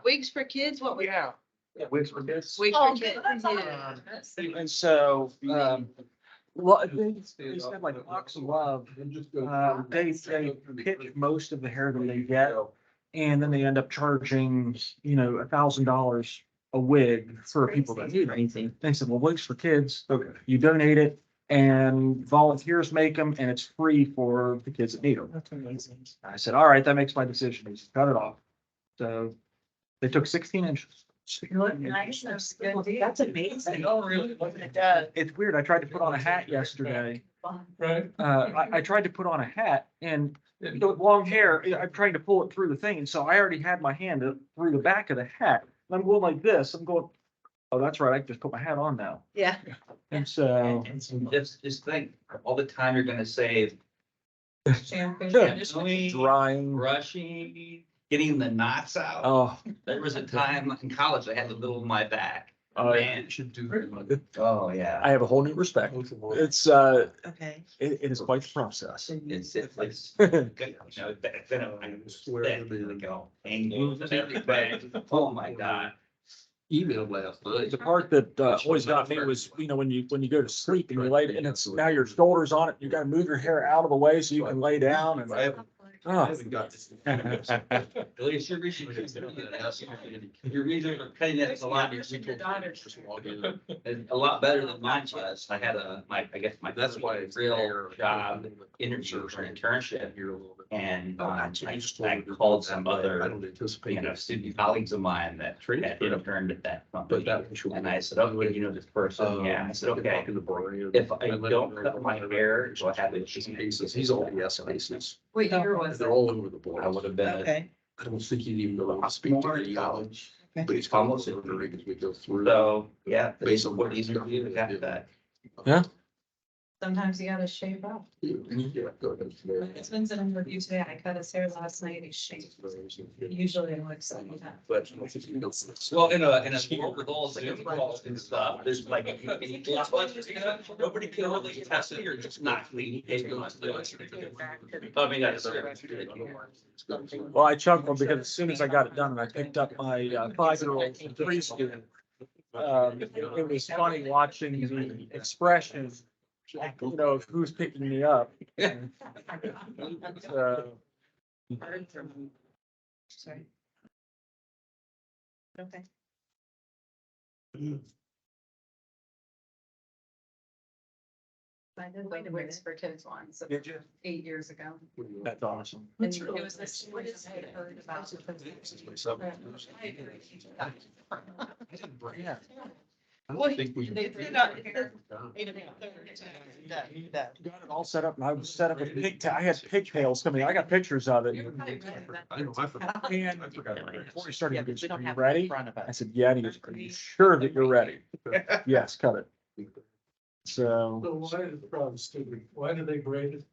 Wigs for kids, what we. Yeah. Wigs for kids. Wigs Oh, for kids. And so, well, they said like Ox Love, they pitch most of the hair that they get. And then they end up charging, $1,000 a wig for people that need it. They said, well, wigs for kids, you donate it and volunteers make them and it's free for the kids that need them. That's amazing. I said, all right, that makes my decision. He said, cut it off. So they took 16 inches. That's amazing. Oh, really? It does. It's weird. I tried to put on a hat yesterday. Right. I tried to put on a hat and with long hair, I'm trying to pull it through the thing. And so I already had my hand through the back of the hat. And I'm going like this. I'm going, oh, that's right. I can just put my hat on now. Yeah. And so, And so just think, all the time you're gonna save drying. brushing, getting the knots out. Oh, There was a time in college, I had the little of my back. Oh, Man, Should do. oh, yeah. I have a whole new respect. It's, Okay. it is quite the process. It's good, back then I Swear was to me. like, angles and everything. Oh, my God. Email last night. The part that always got me was, when you go to sleep and you lay, and it's now your shoulders on it, you gotta move your hair out of the way so you can lay down and. I Oh, haven't got this. At least your reason for cutting that is a lot, is a lot better than mine was. I had I guess my. That's why it's real job interview for an internship. Here a little bit. And I I called some I other, don't anticipate. student colleagues of mine that had interned at that But company. that. And I said, okay, you know this person, yeah, I said, okay, if I don't cut my hair, do I have a chance? Cases, he's all yes cases. What year was They're it? all over the board. I would have been. Okay. I don't think he'd even go to speak to any college, but he's almost as we go through. So, yeah. Based on what these interviews, got that. Sometimes you gotta shave up. Yeah, go ahead. My husband's in a review today. I cut his hair last night. He shaved. Usually it looks like that. But. Well, in a world with all Zoom calls and stuff, there's like, nobody can really test it or just not clean. I mean, that's. well, I chuckled because as soon as I got it done and I picked up my 5-year-old from preschool, it was funny watching the expression, of who's picking me up. So, Sorry. Okay. I did the Wigs for Kids once did you? 8 years ago. That's awesome. And it was this, what is I heard about. Yeah. I Well, don't think we. they- Got it all set up and I was set up with I had pigtails coming. I got pictures of it. I know, I forgot. And I forgot. before he started, he goes, We don't "Are you have it ready?" in front of I us. said, yeah. And he goes, are you sure that you're ready? Yes, cut it. So, So why is the problem stupid? Why do they grade it?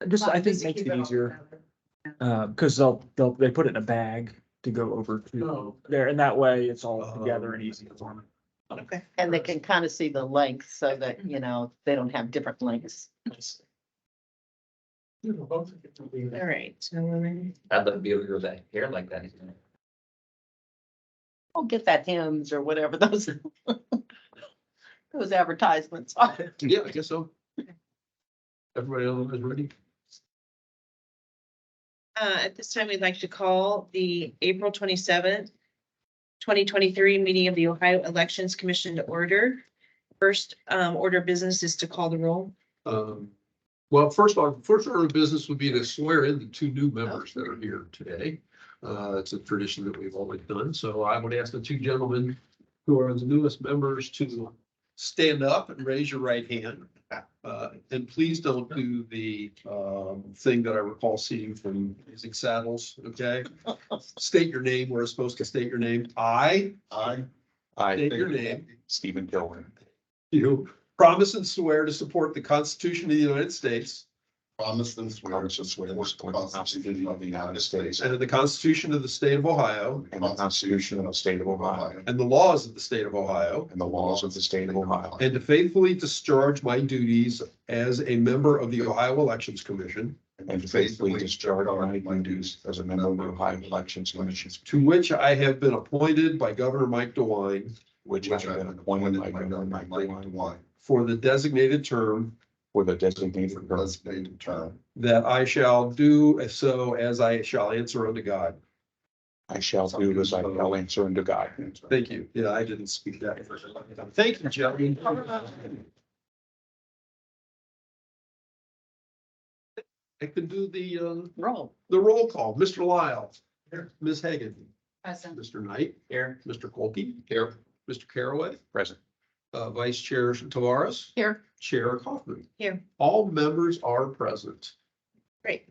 just, I think it makes it easier, because they put it in a bag to go over to Oh. there, and that way it's all together and easy for them. Okay. And they can kind of see the length so that, they don't have different lengths. All right. I'd love to be able to grow that hair like that. I'll get that Hims or whatever those, those advertisements are. Yeah, I guess so. Everybody else is ready? At this time, we'd like to call the April 27th, 2023 meeting of the Ohio Elections Commission to order. First, order of business is to call the roll. Well, first of all, first order of business would be to swear in the two new members that are here today. It's a tradition that we've always done. So I would ask the two gentlemen who are the newest members to stand up and raise your right hand. And please don't do the thing that I recall seeing from Blazing Saddles, okay? State your name. We're supposed to state your name. I state your name. Stephen Gilman. You promise and swear to support the Constitution of the United States Promise and swear to support the Constitution of the United States and the Constitution of the State of Ohio and the Constitution of the State of Ohio and the laws of the State of Ohio, and the laws of the State of Ohio. and to faithfully discharge my duties as a member of the Ohio Elections Commission and faithfully discharge my duties as a member of the Ohio Elections Commission, to which I have been appointed by Governor Mike DeWine which I have been appointed by Governor Mike DeWine for the designated term, for the designated term. that I shall do so as I shall answer unto God. I shall do as I shall answer unto God. Thank you. Yeah, I didn't speak that. Thank you, gentlemen. I can do Roll. the roll call. Mr. Lyle. Here. Ms. Hagan. Present. Mr. Knight. Here. Mr. Kolke. Here. Mr. Caraway. Present. Vice Chair Tavares. Here. Chair Kaufman. Here. All members are present. Great.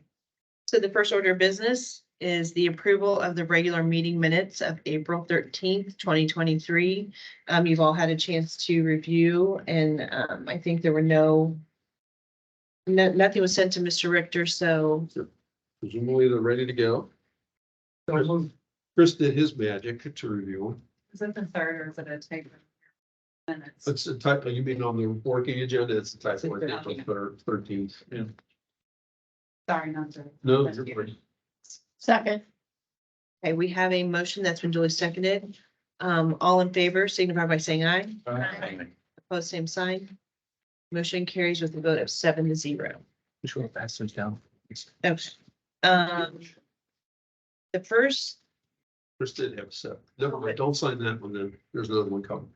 So the first order of business is the approval of the regular meeting minutes of April 13th, 2023. You've all had a chance to review, and I think there were nothing was sent to Mr. Richter, so Presumably they're ready to go. Chris did his magic to review. Is it the third or is it a take? Minutes. It's a type, you mean on the working agenda, it's the type one, April 13th. Yeah. Sorry, not to. No, you're pretty. Second. okay, we have a motion that's been duly seconded. All in favor, signify by saying aye. Opposed, same sign. Motion carries with a vote of 7-0. Just want to pass those down. Okay. The first, Chris did have a set. Never mind, don't sign that one then. There's another one coming.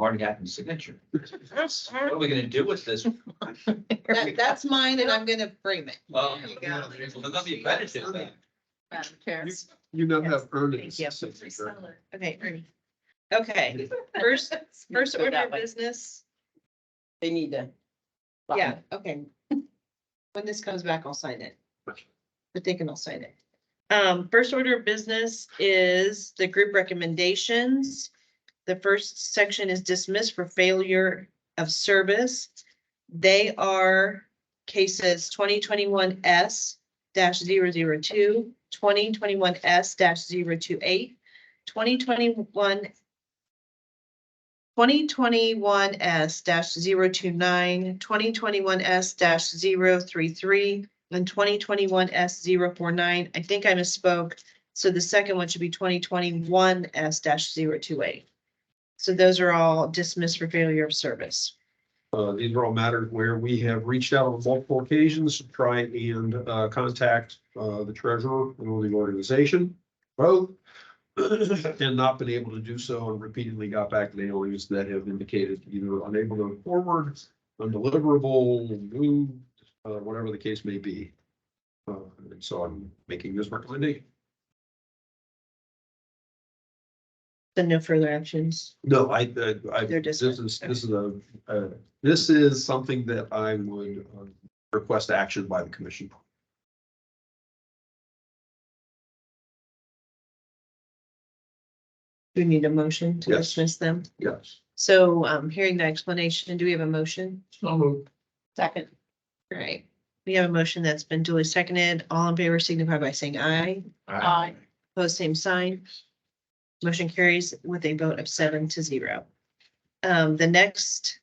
Already got his signature. What are we gonna do with this? that's mine and I'm gonna frame it. Well, There you go. let me finish it then. Madam Chair. You now have earned it. Thank you. Signature. Okay, Ernie. Okay, first order that of way. business. They need to. Yeah, okay. When this comes back, I'll sign it. But they can all sign it. First order of business is the group recommendations. The first section is dismissed for failure of service. They are cases 2021 S-002, 2021 S-028, 2021 S-029, 2021 S-033, and 2021 S-049. I think I misspoke. So the second one should be 2021 S-028. So those are all dismissed for failure of service. These are all matters where we have reached out on multiple occasions to try and contact the treasurer and the organization, both, and not been able to do so, and repeatedly got back mailings that have indicated either unable to move forward, undeliverable, moved, whatever the case may be. And so I'm making this recommendation. So no further actions. No, They're this dismissed. this is something that I would request action by the commission. Do we need a motion to Yes. dismiss them? Yes. So hearing the explanation, do we have a motion? Second. All right. We have a motion that's been duly seconded. All in favor signify by saying aye. Aye. Opposed, same sign. Motion carries with a vote of 7-0. The next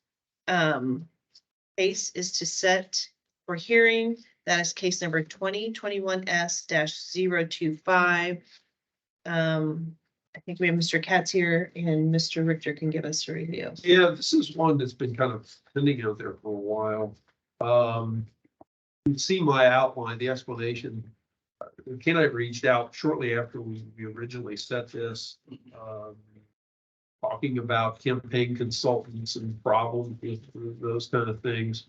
case is to set for hearing. That is case number 2021 S-025. I think we have Mr. Katz here and Mr. Richter can give us a review. Yeah, this is one that's been kind of pending out there for a while. You see my outline, the explanation. Ken and I reached out shortly after we originally set this, talking about campaign consultants and problems with those kind of things.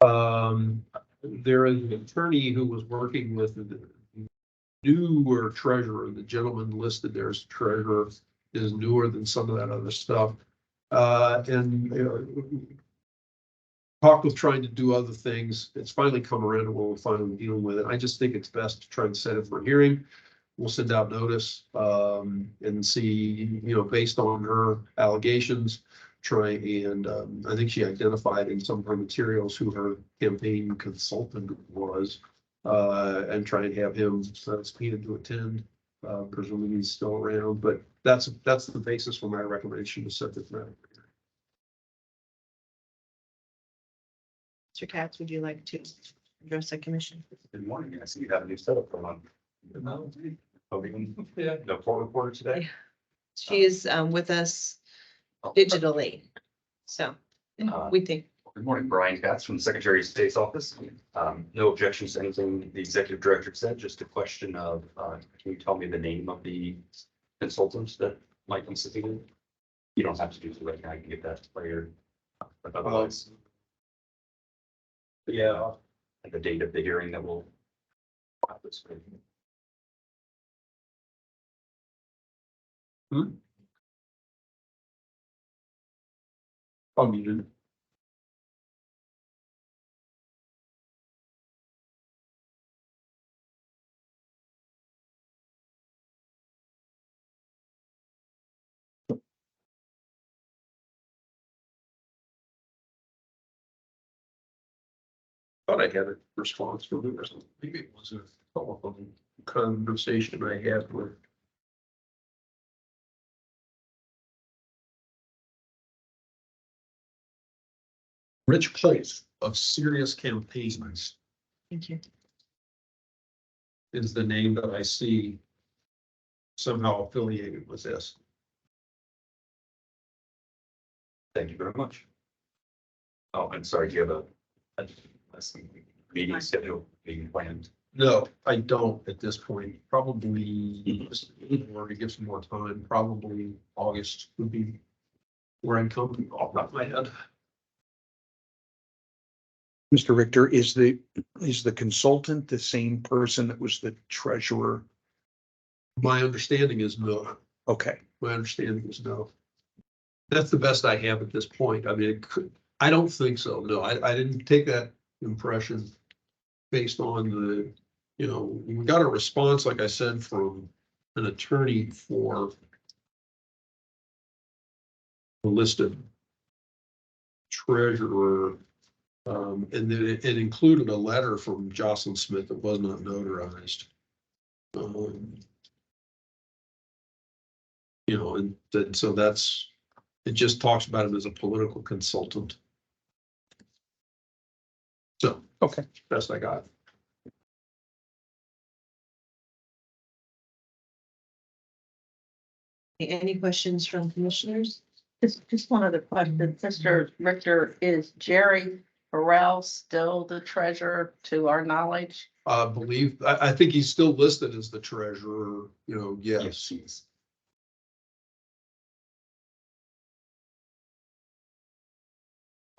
There is an attorney who was working with the newer treasurer. The gentleman listed there as treasurer is newer than some of that other stuff. And talked with trying to do other things. It's finally come around to where we're finally dealing with it. I just think it's best to try and set it for a hearing. We'll send out notice and see, based on her allegations, try and I think she identified in some of her materials who her campaign consultant was, and try and have him subpoenaed to attend. Presumably he's still around, but that's the basis for my recommendation to set this matter. Mr. Katz, would you like to? address the commission. Good morning. I see you have a new setup going on. The court reporter today. She is with us digitally. So we think, Good morning, Brian Katz from the Secretary of State's office. No objections to anything the executive director said, just a question of, can you tell me the name of the consultants that might be subpoenaed? You don't have to do it right now, I can get that later. But otherwise. Yeah. Like the date of the hearing that will. Unmuted. Thought I had a response from him or something. Maybe it was a telephone conversation I had with. Rich Pulse of Serious Campaigns thank you. is the name that I see somehow affiliated with this. Thank you very much. Oh, I'm sorry, do you have a meeting schedule, being planned? No, I don't at this point. Probably, or to give some more time, probably August would be where I'm coming off the top of my head. Mr. Richter, is the consultant the same person that was the treasurer? My understanding is no. Okay, My understanding is no. That's the best I have at this point. I mean, it could, I don't think so. No, I didn't take that impression based on the, you know, we got a response, like I said, from an attorney for the listed treasurer. And then it included a letter from Jocelyn Smith that was not notarized. You know, and so that's, it just talks about him as a political consultant. So, okay. best I got. Any questions from commissioners? Just one other question. Mr. Richter, is Jerry Burrell still the treasurer to our knowledge? I think he's still listed as the treasurer, you know, yes.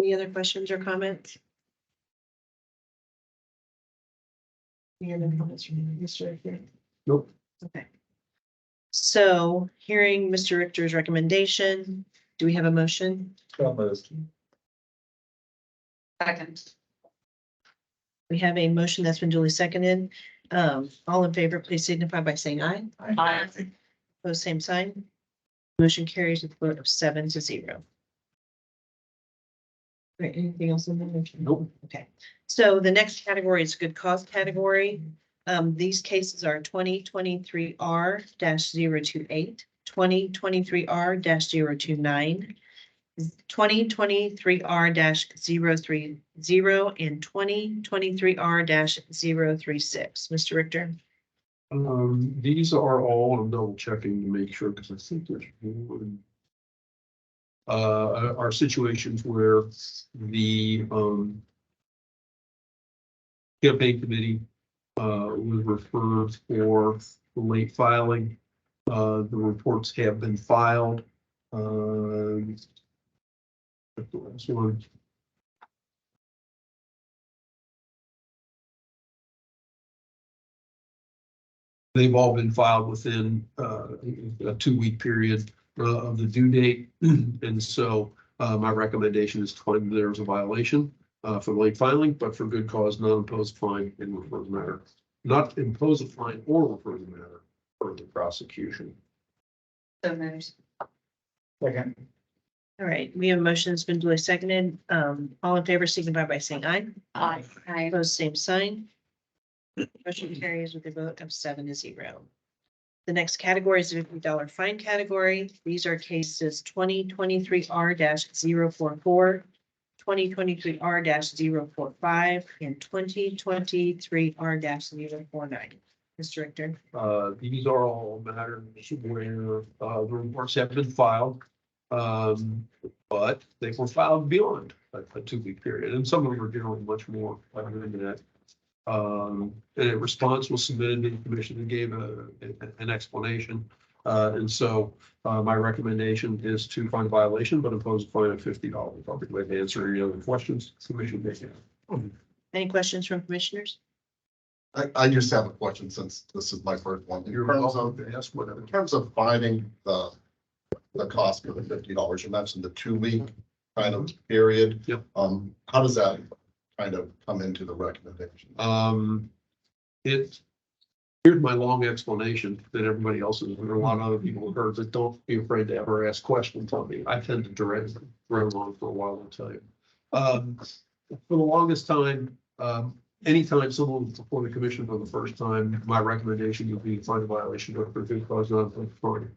Any other questions or comments? Any other comments from Mr. Richter? Nope. Okay. So hearing Mr. Richter's recommendation, do we have a motion? Second. We have a motion that's been duly seconded. All in favor, please signify by saying aye. Aye. Opposed, same sign. Motion carries with a vote of 7-0. Right, anything else in the motion? Nope. Okay, so the next category is good cause category. These cases are 2023 R-028, 2023 R-029, 2023 R-030, and 2023 R-036. Mr. Richter? These are all, I'm double checking to make sure, because I think there's one. Are situations where the, campaign committee, was referred for late filing. The reports have been filed. The last one. They've all been filed within a 2-week period of the due date. And so my recommendation is claim there's a violation for late filing, but for good cause, not impose a fine and refer the matter. Not impose a fine or refer the matter for the prosecution. So moved. Second. All right, we have a motion that's been duly seconded. All in favor, signify by saying aye. Aye. Opposed, same sign. Motion carries with a vote of 7-0. The next category is a $50 fine category. These are cases 2023 R-044, 2023 R-045 and 2023 R-049. Mr. Richter. These are all matters where, the reports have been filed. But they were filed beyond a 2-week period, and some of them are generally much more than that. And a response was submitted to the commission and gave an explanation. And so, my recommendation is to find a violation, but impose a fine of $50. I'll be glad to answer any other questions the commission may have. Any questions from commissioners? I just have a question since this is my first one. You're welcome to ask whatever. In terms of finding the cost for the $50, you mentioned the 2-week kind of period. Yep. How does that kind of come into the recommendation? Here's my long explanation that everybody else has, or a lot of other people have heard, but don't be afraid to ever ask questions on me. I tend to direct run on for a while, I'll tell you. For the longest time, anytime someone was before the commission for the first time, my recommendation would be to find a violation for good cause, not for fine.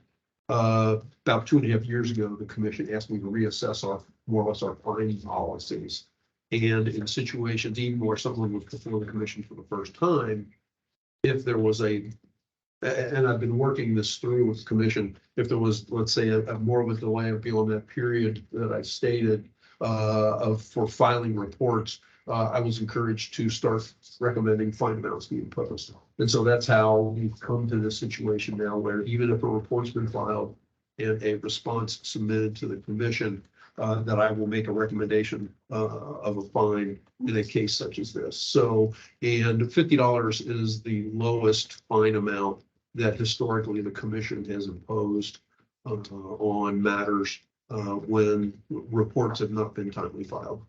About 2.5 years ago, the commission asked me to reassess more or less our fine policies. And in situations even where someone was before the commission for the first time, if there was and I've been working this through with the commission, if there was, let's say, a more of a delay beyond that period that I stated for filing reports, I was encouraged to start recommending fine amounts be imposed. And so that's how we've come to this situation now, where even if a report's been filed and a response submitted to the commission, that I will make a recommendation of a fine in a case such as this. So, and $50 is the lowest fine amount that historically the commission has imposed on matters when reports have not been timely filed.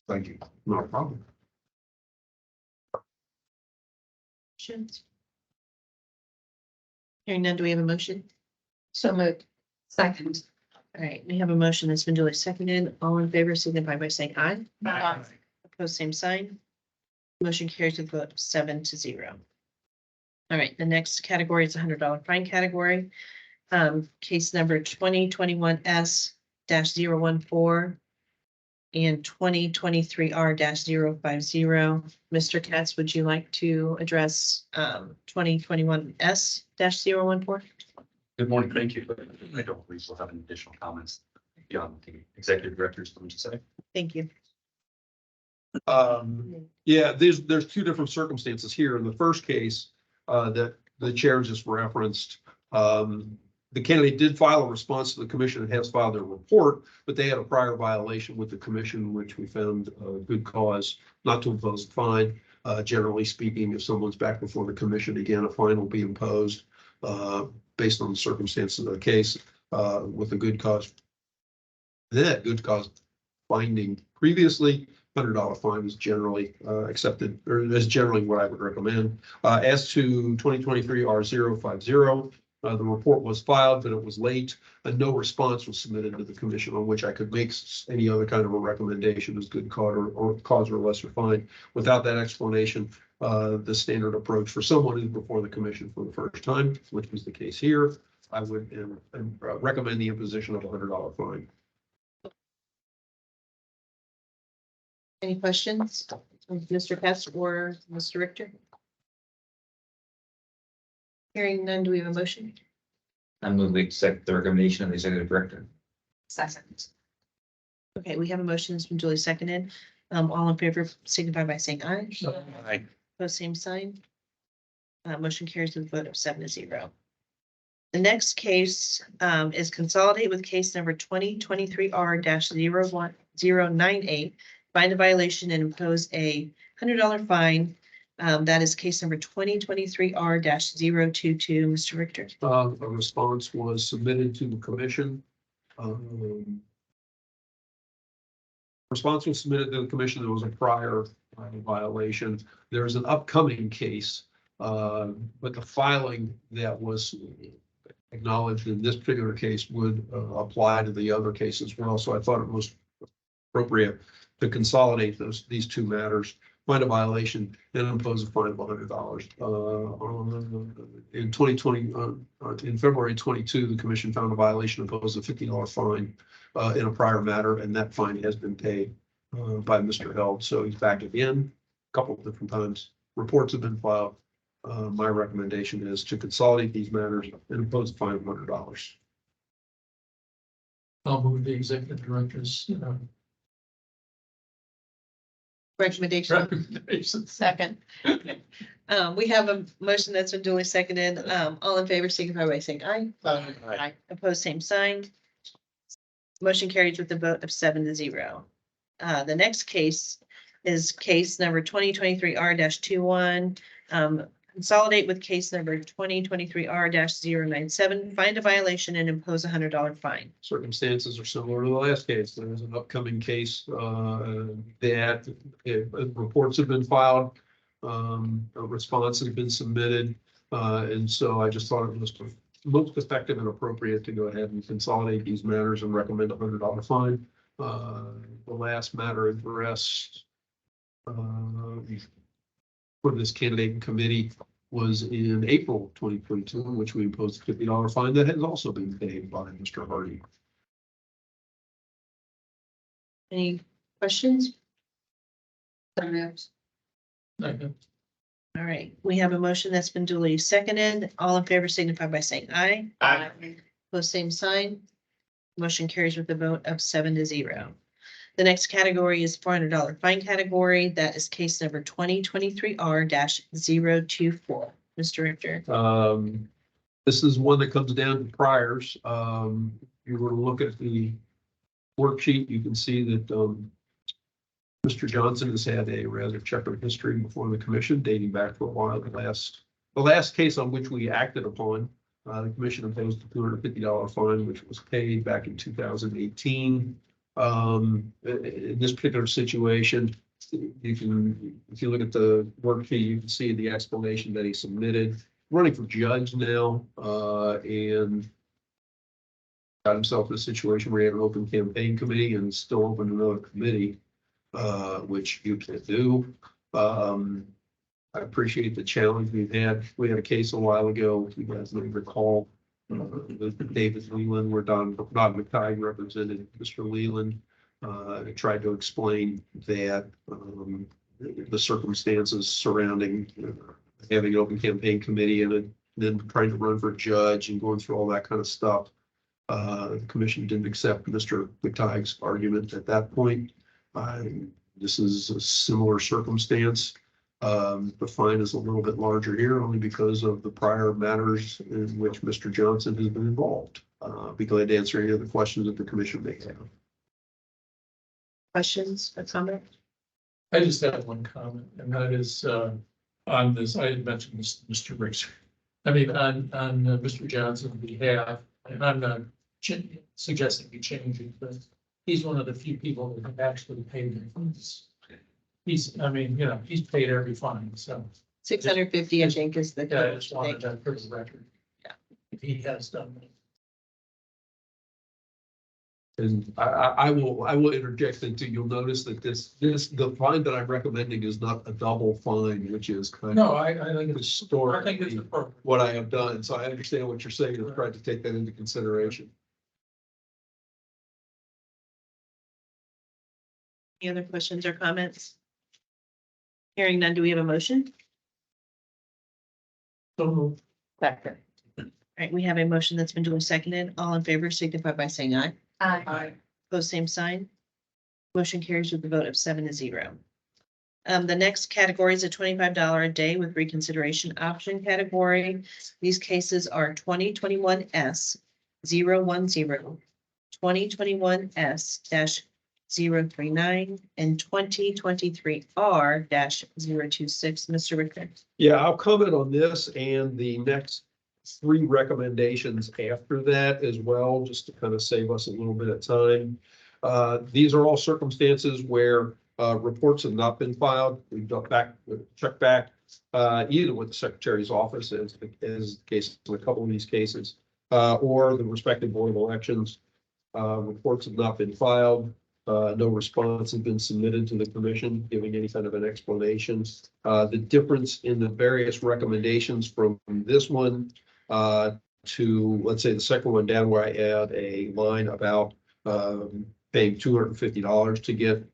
Thank you. Not a problem. Questions? Hearing none, do we have a motion? So moved. Second. All right, we have a motion that's been duly seconded. All in favor, signify by saying aye. Opposed, same sign. Motion carries with a vote of 7-0. All right, the next category is $100 fine category. Case number 2021S-014 and 2023 R-050. Mr. Katz, would you like to address 2021 S-014? Good morning, thank you. I don't believe we'll have any additional comments beyond the executive director's going to say. Thank you. Yeah, there's two different circumstances here. In the first case that the chair just referenced, the candidate did file a response to the commission and has filed their report, but they had a prior violation with the commission, which we found good cause not to impose a fine. Generally speaking, if someone's back before the commission again, a fine will be imposed based on the circumstances of the case with a good cause. That good cause finding previously, $100 fine is generally accepted, or is generally what I would recommend. As to 2023 R-050, the report was filed, but it was late, and no response was submitted to the commission on which I could make any other kind of a recommendation as good cause or cause or lesser fine. Without that explanation, the standard approach for someone who's before the commission for the first time, which was the case here, I would recommend the imposition of a $100 fine. Any questions, Mr. Katz or Mr. Richter? Hearing none, do we have a motion? I move we accept the recommendation of the executive director. Second. Okay, we have a motion that's been duly seconded. All in favor signify by saying aye. Aye. Opposed, same sign. Motion carries with a vote of 7-0. The next case is consolidate with case number 2023 R-01098. Find a violation and impose a $100 fine. That is case number 2023 R-022. Mr. Richter. A response was submitted to the commission. Response was submitted to the commission. There was a prior violation. There is an upcoming case, but the filing that was acknowledged in this particular case would apply to the other cases as well. So I thought it was appropriate to consolidate these two matters. find a violation and impose a fine of $100. In 2020, in February 22, the commission found a violation, imposed a $50 fine in a prior matter, and that fine has been paid by Mr. Held. So he's back again, a couple of different times. Reports have been filed. My recommendation is to consolidate these matters and impose a fine of $100. I'll move the executive director's Recommendation. recommendations. Second. We have a motion that's been duly seconded. All in favor, signify by saying aye. Aye. Opposed, same sign. Motion carries with a vote of 7-0. The next case is case number 2023R-21. Consolidate with case number 2023R-097, find a violation and impose $100 fine. Circumstances are similar to the last case. There's an upcoming case that reports have been filed. A response has been submitted. And so I just thought it was most effective and appropriate to go ahead and consolidate these matters and recommend a $100 fine. The last matter addressed for this candidate and committee was in April 2022, in which we imposed a $50 fine that has also been paid by Mr. Hardy. Any questions? Second. All right, we have a motion that's been duly seconded. All in favor signify by saying aye. Aye. Opposed, same sign. Motion carries with a vote of 7-0. The next category is $400 fine category. That is case number 2023R-024. Mr. Richter. This is one that comes down to priors. You were to look at the worksheet, you can see that Mr. Johnson has had a rather checkered history before the commission dating back for a while. The last case on which we acted upon, the commission imposed a $250 fine, which was paid back in 2018. In this particular situation, if you look at the worksheet, you can see the explanation that he submitted. Running for judge now, and got himself in a situation where he had an open campaign committee and still open another committee, which you can do. I appreciate the challenge we've had. We had a case a while ago, if you guys may recall, David Leland, where Don McTighe represented Mr. Leland. Tried to explain that the circumstances surrounding having an open campaign committee and then trying to run for judge and going through all that kind of stuff. The commission didn't accept Mr. McTighe's argument at that point. This is a similar circumstance. The fine is a little bit larger here only because of the prior matters in which Mr. Johnson has been involved. Be glad to answer any of the questions that the commission may have. Questions or comments? I just have one comment, and that is on this, I had mentioned this to Mr. Richter. I mean, on Mr. Johnson's behalf, and I'm not suggesting he change it, but he's one of the few people that have actually paid their fines. I mean, he's paid every fine, so. 650, I think, is the. Yeah, I just wanted that for the record. Yeah. If he has done that. And I will interject into, you'll notice that the fine that I'm recommending is not a double fine, which is kind No, of I think it's historically appropriate. what I have done. So I understand what you're saying. I've tried to take that into consideration. Any other questions or comments? Hearing none, do we have a motion? So moved. Second. All right, we have a motion that's been duly seconded. All in favor signify by saying aye. Aye. Opposed, same sign. Motion carries with a vote of 7-0. The next category is a $25 a day with reconsideration option category. These cases are 2021S 010, 2021S 039, and 2023 R-026. Mr. Richter. Yeah, I'll comment on this and the next three recommendations after that as well, just to kind of save us a little bit of time. These are all circumstances where reports have not been filed. We've checked back either with the Secretary's office, as the case in a couple of these cases, or the respective board of elections. Reports have not been filed. No response has been submitted to the commission giving any kind of an explanation. The difference in the various recommendations from this one to, let's say, the second one down where I add a line about paying $250 to get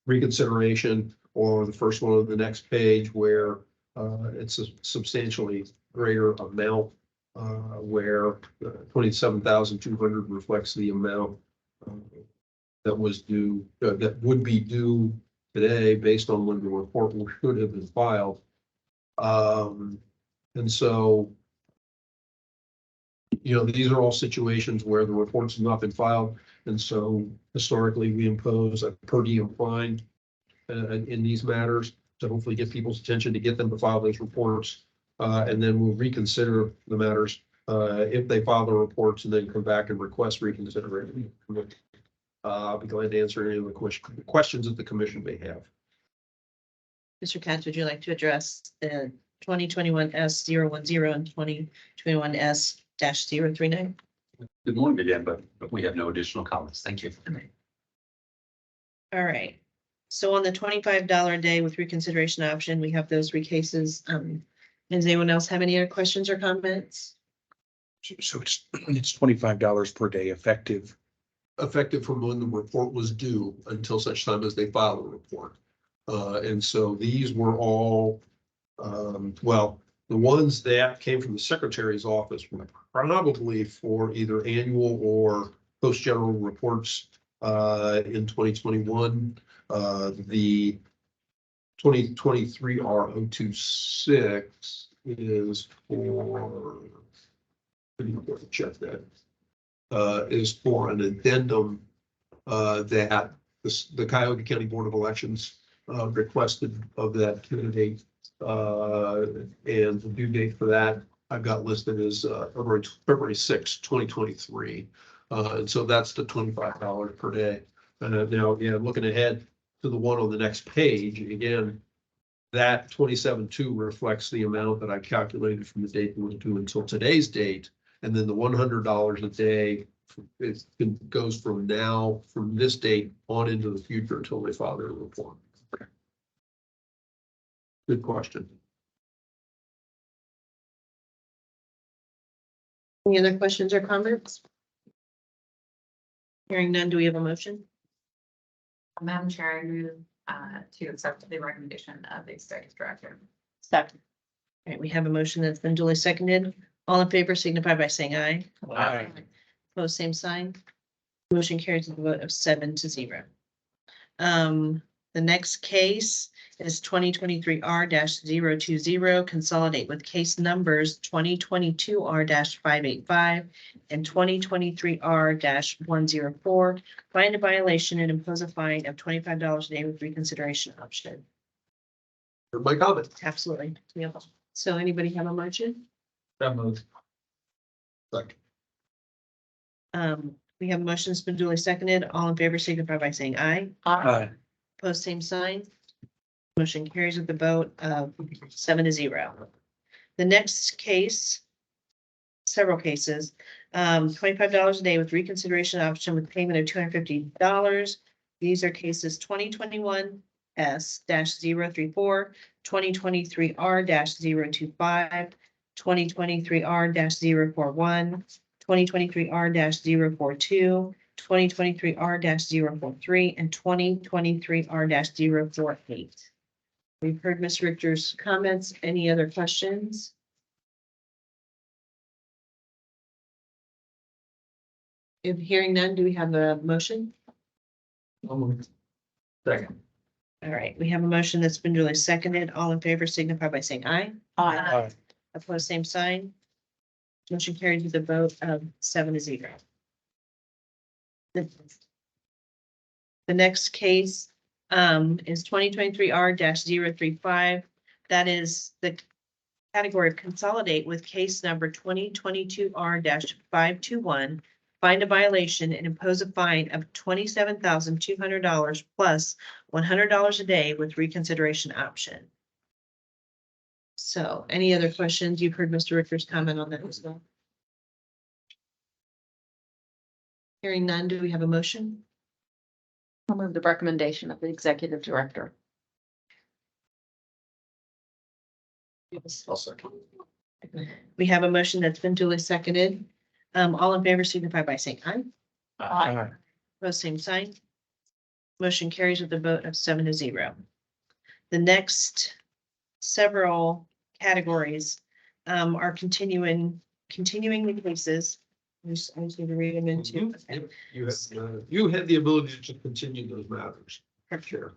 reconsideration, or the first one on the next page where it's a substantially greater amount, where 27,200 reflects the amount that was due, that would be due today based on when the report should have been filed. And so, you know, these are all situations where the reports have not been filed. And so historically, we impose a per diem fine in these matters to hopefully get people's attention to get them to file those reports. And then we'll reconsider the matters if they file the reports and then come back and request reconsideration. I'll be glad to answer any of the questions that the commission may have. Mr. Katz, would you like to address the 2021 S 010 and 2021 S-039? Good morning again, but we have no additional comments. Thank you. All right. So on the $25 a day with reconsideration option, we have those three cases. Does anyone else have any other questions or comments? So it's $25 per day effective. Effective from when the report was due until such time as they file the report. And so these were all, well, the ones that came from the secretary's office were probably for either annual or post general reports in 2021. The 2023 R026 is for, check that, is for an addendum that the Cuyahoga County Board of Elections requested of that candidate. And the due date for that I've got listed as February 6, 2023. And so that's the $25 per day. Now, yeah, looking ahead to the one on the next page, again, that 27.2 reflects the amount that I calculated from the date that was due until today's date. And then the $100 a day, it goes from now, from this date on into the future until they file their report. Good question. Any other questions or comments? Hearing none, do we have a motion? Madam Chair, I move to accept the recommendation of the executive director. Second. All right, we have a motion that's been duly seconded. All in favor signify by saying aye. Aye. Opposed, same sign. Motion carries with a vote of 7-0. The next case is 2023 R-020, consolidate with case numbers 2022 R-585 and 2023 R-104. Find a violation and impose a fine of $25 a day with reconsideration option. My comment. Absolutely. Yeah. So anybody have a motion? That moved. Second. We have a motion that's been duly seconded. All in favor signify by saying aye. Aye. Post same sign. Motion carries with the vote of 7-0. The next case, several cases, $25 a day with reconsideration option with payment of $250. These are cases 2021 S-034, 2023 R-025, 2023 R-041, 2023 R-042, 2023 R-043, and 2023 R-048. We've heard Ms. Richter's comments. Any other questions? If hearing none, do we have a motion? Second. All right, we have a motion that's been duly seconded. All in favor signify by saying aye. Aye. Opposed, same sign. Motion carried with a vote of 7-0. The next case is 2023 R-035. That is the category of consolidate with case number 2022 R-521. Find a violation and impose a fine of $27,200 plus $100 a day with reconsideration option. So any other questions? You've heard Mr. Richter's comment on that as well. Hearing none, do we have a motion? I'll move the recommendation of the executive director. I'll second. We have a motion that's been duly seconded. All in favor signify by saying aye. Aye. Opposed, same sign. Motion carries with a vote of 7-0. The next several categories are continuing the cases. I just need to read them into. Okay. You had the ability to continue those matters. Sure.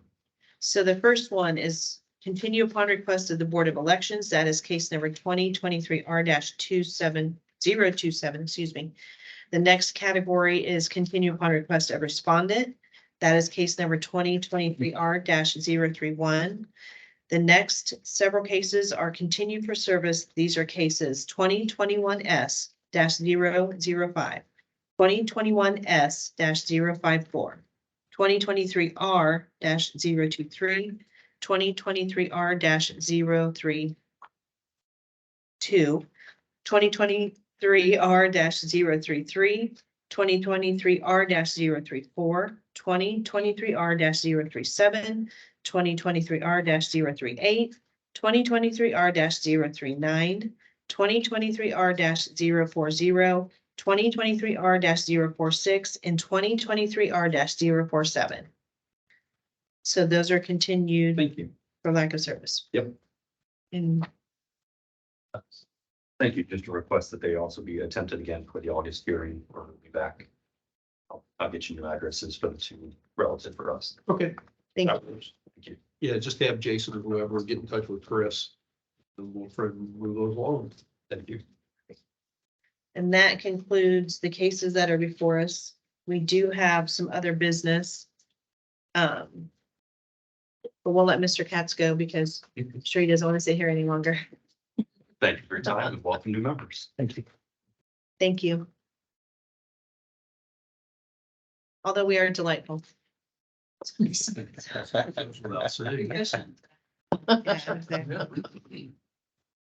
So the first one is continue upon request of the Board of Elections. That is case number 2023 R-27027, excuse me. The next category is continue upon request of respondent. That is case number 2023 R-031. The next several cases are continued for service. These are cases 2021 S-005, 2021 S-054, 2023 R-023, 2023 R-032, 2023 R-033, 2023 R-034, 2023 R-037, 2023 R-038, 2023 R-039, 2023 R-040, 2023 R-046, and 2023 R-047. So those are continued Thank you. for lack of service. Yep. And Thank you. Just a request that they also be attempted again for the August hearing, or we'll be back. I'll get you new addresses for the two relative for us. Okay. thank you. Thank you. Yeah, just have Jason or whoever get in touch with Chris. And we'll try to move those along. Thank you. And that concludes the cases that are before us. We do have some other business. But we'll let Mr. Katz go because I'm sure he doesn't want to sit here any longer. Thank you for your time and welcome new members. Thank you. Thank you. Although we are delightful. Without saying.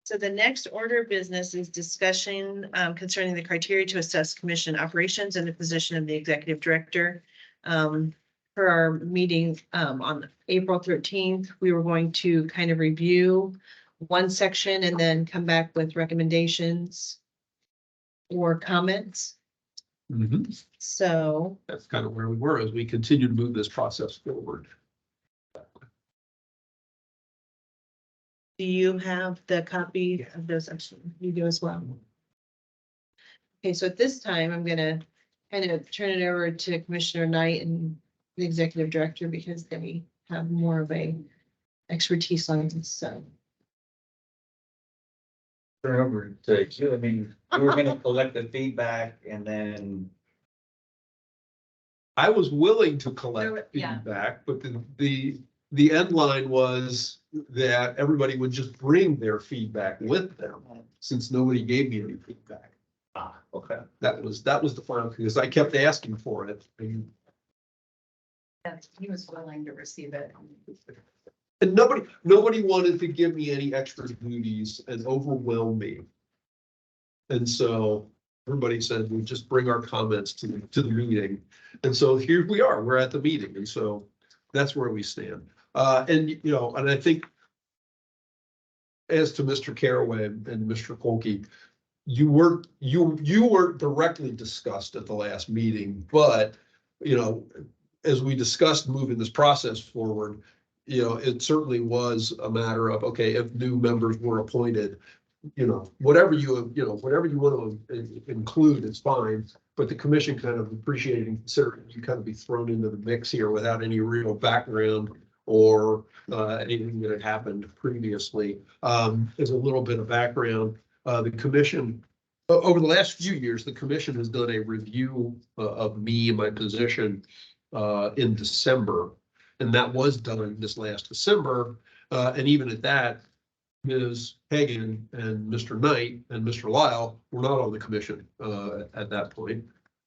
So the next order of business is discussion concerning the criteria to assess commission operations and the position of the executive director. For our meeting on April 13th, we were going to kind of review one section and then come back with recommendations or comments. Mhm. So That's kind of where we were as we continue to move this process forward. do you have the copy of those? You do as well. Okay, so at this time, I'm gonna kind of turn it over to Commissioner Knight and the executive director because they have more of a expertise on this, so. Turn over to you. I mean, we were gonna collect the feedback and then. I was willing to collect Yeah. feedback, but the end line was that everybody would just bring their feedback with them, since nobody gave me any feedback. Okay. That was the final, because I kept asking for it. He was willing to receive it. And nobody wanted to give me any extra duties and overwhelm me. And so everybody said, we just bring our comments to the meeting. And so here we are, we're at the meeting. And so that's where we stand. And I think as to Mr. Caraway and Mr. Kolke, you weren't directly discussed at the last meeting, but, as we discussed moving this process forward, it certainly was a matter of, okay, if new members were appointed, whatever you want to include is fine, but the commission kind of appreciated and considered you kind of be thrown into the mix here without any real background or anything that had happened previously. As a little bit of background, the commission, over the last few years, the commission has done a review of me and my position in December. And that was done this last December. And even at that, Ms. Hagan and Mr. Knight and Mr. Lyle were not on the commission at that point.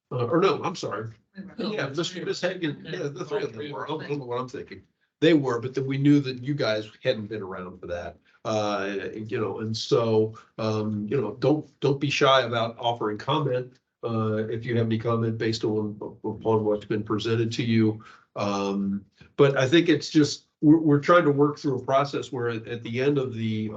Or no, I'm sorry. Yeah, Ms. Hagan, yeah, the three of them were. I don't know what I'm thinking. They were, but then we knew that you guys hadn't been around for that. And so, don't be shy about offering comment. If you have any comment based upon what's been presented to you, But I think it's just, we're trying to work through a process where at the end of the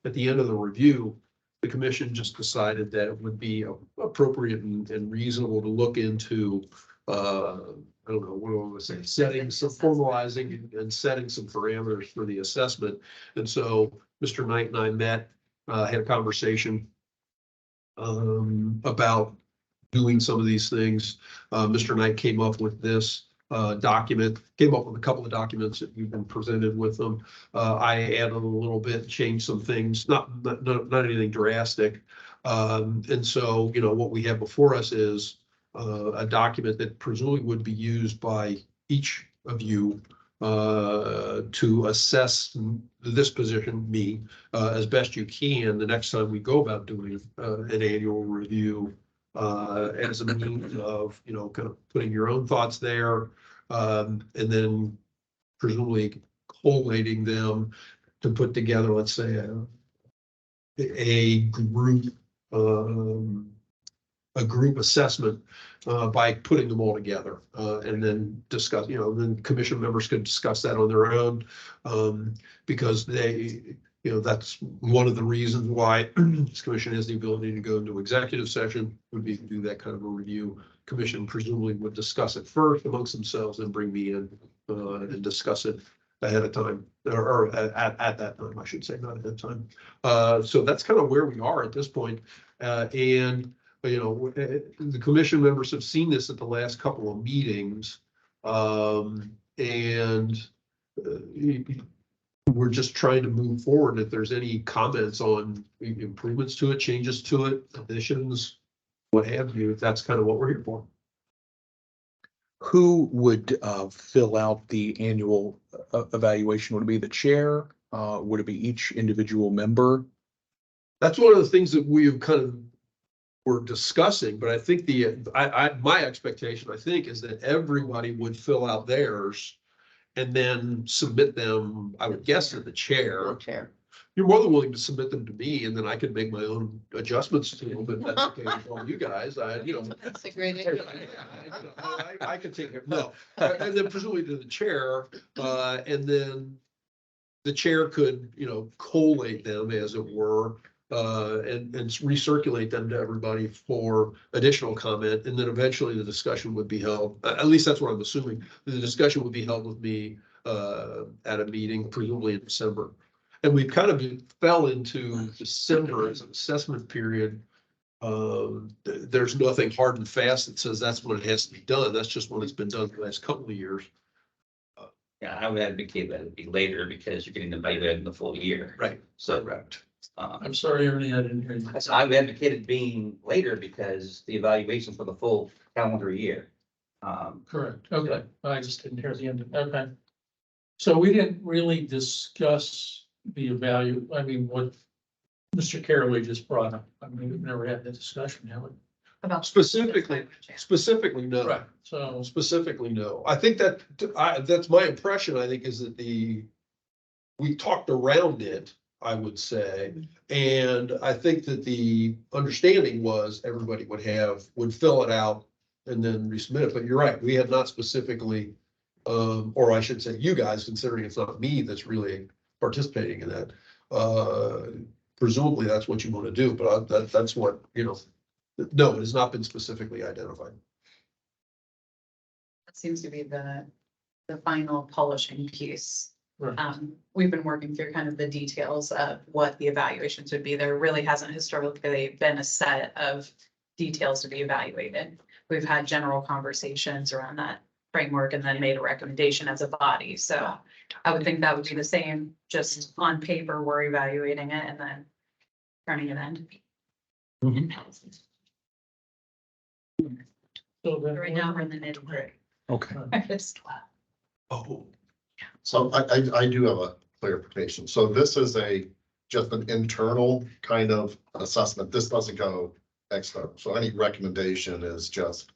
review, the commission just decided that it would be appropriate and reasonable to look into, I don't know, what do I want to say, setting some, formalizing and setting some parameters for the assessment. And so Mr. Knight and I met, had a conversation about doing some of these things. Mr. Knight came up with this document, came up with a couple of documents that you've been presented with them. I added a little bit, changed some things, not anything drastic. And so, you know, what we have before us is a document that presumably would be used by each of you to assess this position, me, as best you can the next time we go about doing an annual review, as a means of, you know, kind of putting your own thoughts there, and then presumably collating them to put together, let's say, a group assessment by putting them all together, and then discuss, you know, then commission members could discuss that on their own, because they, you know, that's one of the reasons why this commission has the ability to go into executive session, would be to do that kind of a review. Commission presumably would discuss it first amongst themselves and bring me in and discuss it ahead of time, or at that time, I should say, not ahead of time. So that's kind of where we are at this point. And you know, the commission members have seen this at the last couple of meetings. And we're just trying to move forward. If there's any comments on improvements to it, changes to it, additions, what have you, that's kind of what we're here for. Who would fill out the annual evaluation? Would it be the chair? Would it be each individual member? That's one of the things that we've kind of were discussing, but I think my expectation, I think, is that everybody would fill out theirs and then submit them, I would guess, to the chair. You're more than willing to submit them to me, and then I can make my own adjustments to them, but that's okay with all you guys. You know. That's a great idea. I can take it, no, and then presumably to the chair, and then the chair could, you know, collate them, as it were, and recirculate them to everybody for additional comment, and then eventually the discussion would be held, at least that's what I'm assuming, the discussion would be held with me at a meeting, presumably in December. And we kind of fell into December as an assessment period. There's nothing hard and fast that says that's when it has to be done. That's just when it's been done the last couple of years. Yeah, I would advocate that it be later because you're getting evaluated in the full year. Right. So, Correct. I'm sorry, Ernie, I didn't hear you. so I would advocate it being later because the evaluation for the full calendar year. Correct, okay, I just didn't hear the end of, okay. So we didn't really discuss the what Mr. Caraway just brought up. I mean, we've never had that discussion, have we? About Specifically, no. Right, so, Specifically, no. I think that's my impression, I think, is that we talked around it, I would say. And I think that the understanding was everybody would fill it out and then resubmit it. But you're right, we had not specifically, or I should say you guys, considering it's not me that's really participating in that. Presumably that's what you want to do, but that's what, you know, no, it has not been specifically identified. That seems to be the final polishing piece. right, We've been working through kind of the details of what the evaluations would be. There really hasn't historically been a set of details to be evaluated. We've had general conversations around that framework and then made a recommendation as a body. So I would think that would be the same, just on paper, we're evaluating it and then turning it in. so then. Right now, we're in the nitty-gritty. Okay. Oh, So I do have a clarification. So this is just an internal kind of assessment. This doesn't go external. So any recommendation is just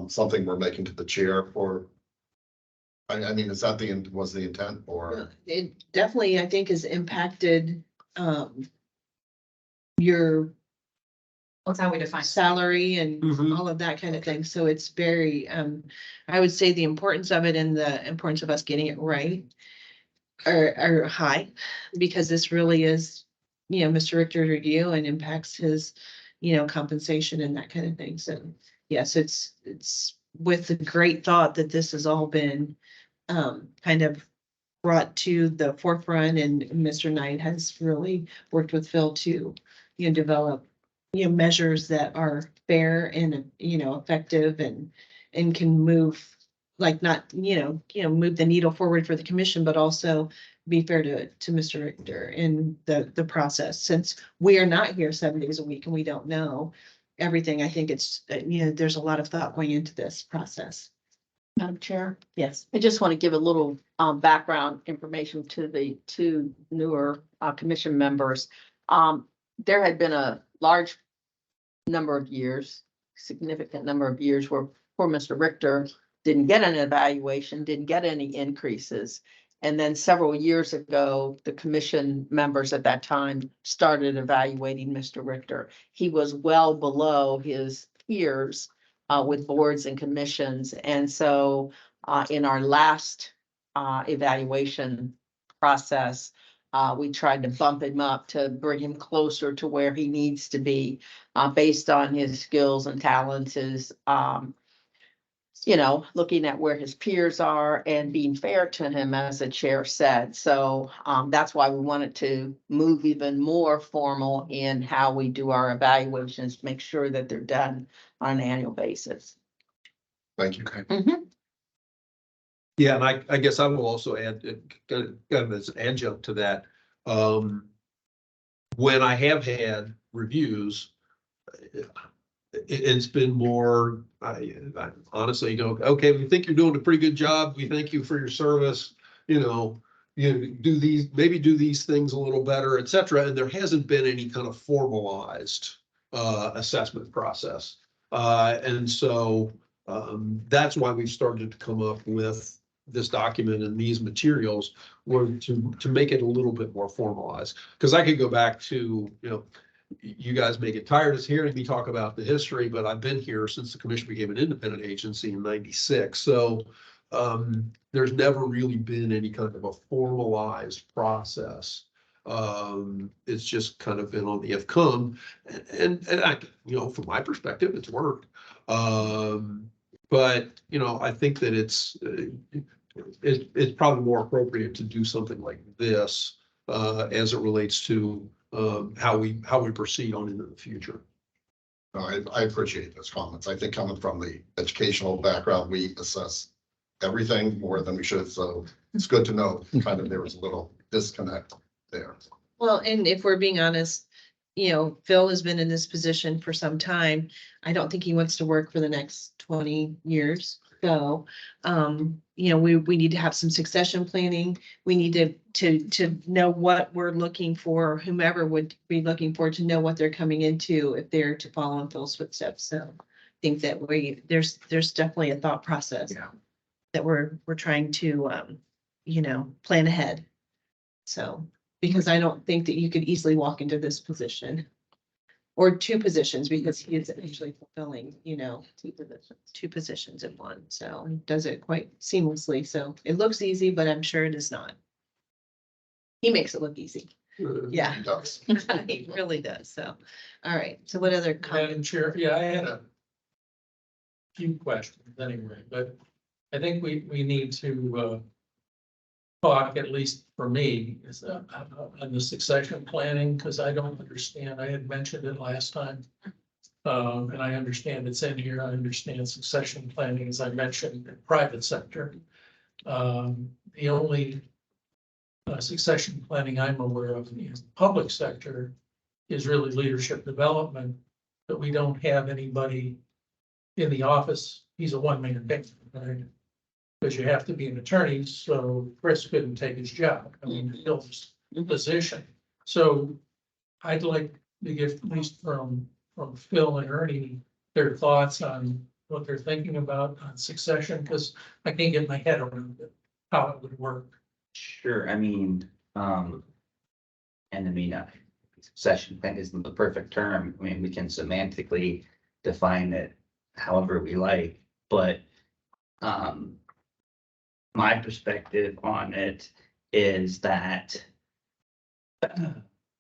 something we're making to the chair or, I mean, is that was the intent or? It definitely, I think, has impacted your That's how we define. salary and Mhm. all of that kind of thing. So it's very, I would say the importance of it and the importance of us getting it right are high, because this really is, Mr. Richter's review and impacts his, compensation and that kind of thing. So yes, it's with the great thought that this has all been kind of brought to the forefront, and Mr. Knight has really worked with Phil to, develop, measures that are fair and, effective and can move, like not, move the needle forward for the commission, but also be fair to Mr. Richter in the process. Since we are not here 7 days a week and we don't know everything, I think it's, there's a lot of thought going into this process. Madam Chair, Yes. I just want to give a little background information to the two newer commission members. There had been a large number of years, significant number of years where poor Mr. Richter didn't get an evaluation, didn't get any increases. And then several years ago, the commission members at that time started evaluating Mr. Richter. He was well below his peers with boards and commissions. And so in our last evaluation process, we tried to bump him up to bring him closer to where he needs to be based on his skills and talents, his looking at where his peers are and being fair to him, as the chair said. So that's why we wanted to move even more formal in how we do our evaluations, make sure that they're done on an annual basis. Thank you. Yeah, and I guess I will also add, kind of as an adjunct to that. When I have had reviews, it's been more, I honestly go, okay, we think you're doing a pretty good job. We thank you for your service. You do these things a little better, et cetera. And there hasn't been any kind of formalized assessment process. And so that's why we've started to come up with this document and these materials were to make it a little bit more formalized. Because I could go back to, you guys may get tired of hearing me talk about the history, but I've been here since the commission became an independent agency in '96. So there's never really been any kind of a formalized process. It's just kind of been on the FCOM, and I, from my perspective, it's worked. But I think that it's probably more appropriate to do something like this as it relates to how we proceed on into the future. No, I appreciate those comments. I think coming from the educational background, we assess everything more than we should. So it's good to know kind of there was a little disconnect there. Well, and if we're being honest, Phil has been in this position for some time. I don't think he wants to work for the next 20 years. So, we need to have some succession planning. We need to know what we're looking for, or whomever would be looking for, to know what they're coming into if they're to follow in Phil's footsteps. So I think that there's definitely a thought process that we're trying to, plan ahead. So, because I don't think that you could easily walk into this position or two positions, because he is actually fulfilling, two positions in one. So he does it quite seamlessly. So it looks easy, but I'm sure it is not. He makes it look easy. Yeah, He does. he really does. So, all right. So what other Madam comments? Chair, yeah, I had a few questions anyway, but I think we need to talk, at least for me, is on the succession planning, because I don't understand. I had mentioned it last time. And I understand it's in here. I understand succession planning, as I mentioned, in private sector. The only succession planning I'm aware of in the public sector is really leadership development, but we don't have anybody in the office. He's a one-man band, right? Because you have to be an attorney, so Chris couldn't take his job. I mean, Phil's position. So I'd like to get, at least from Phil and Ernie, their thoughts on what they're thinking about on succession, because I can't get my head around it, how it would work. Sure, I mean, succession plan isn't the perfect term. I mean, we can semantically define it however we like, but my perspective on it is that,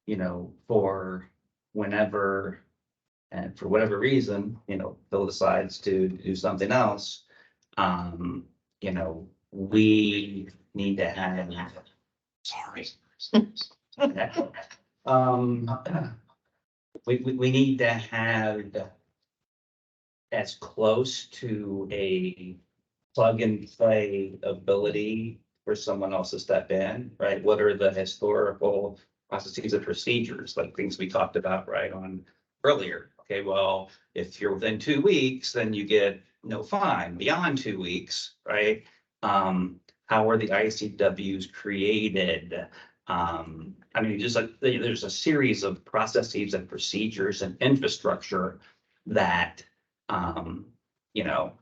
you know, for whenever and for whatever reason, you know, Bill decides to do something else, you know, we need to have, sorry. We need to have as close to a plug and play ability for someone else to step in, right? What are the historical processes and procedures, like things we talked about, right, on earlier? Okay, well, if you're within 2 weeks, then you get no fine. Beyond 2 weeks, right? How are the ICWs created? I mean, just like there's a series of processes and procedures and infrastructure that, you know,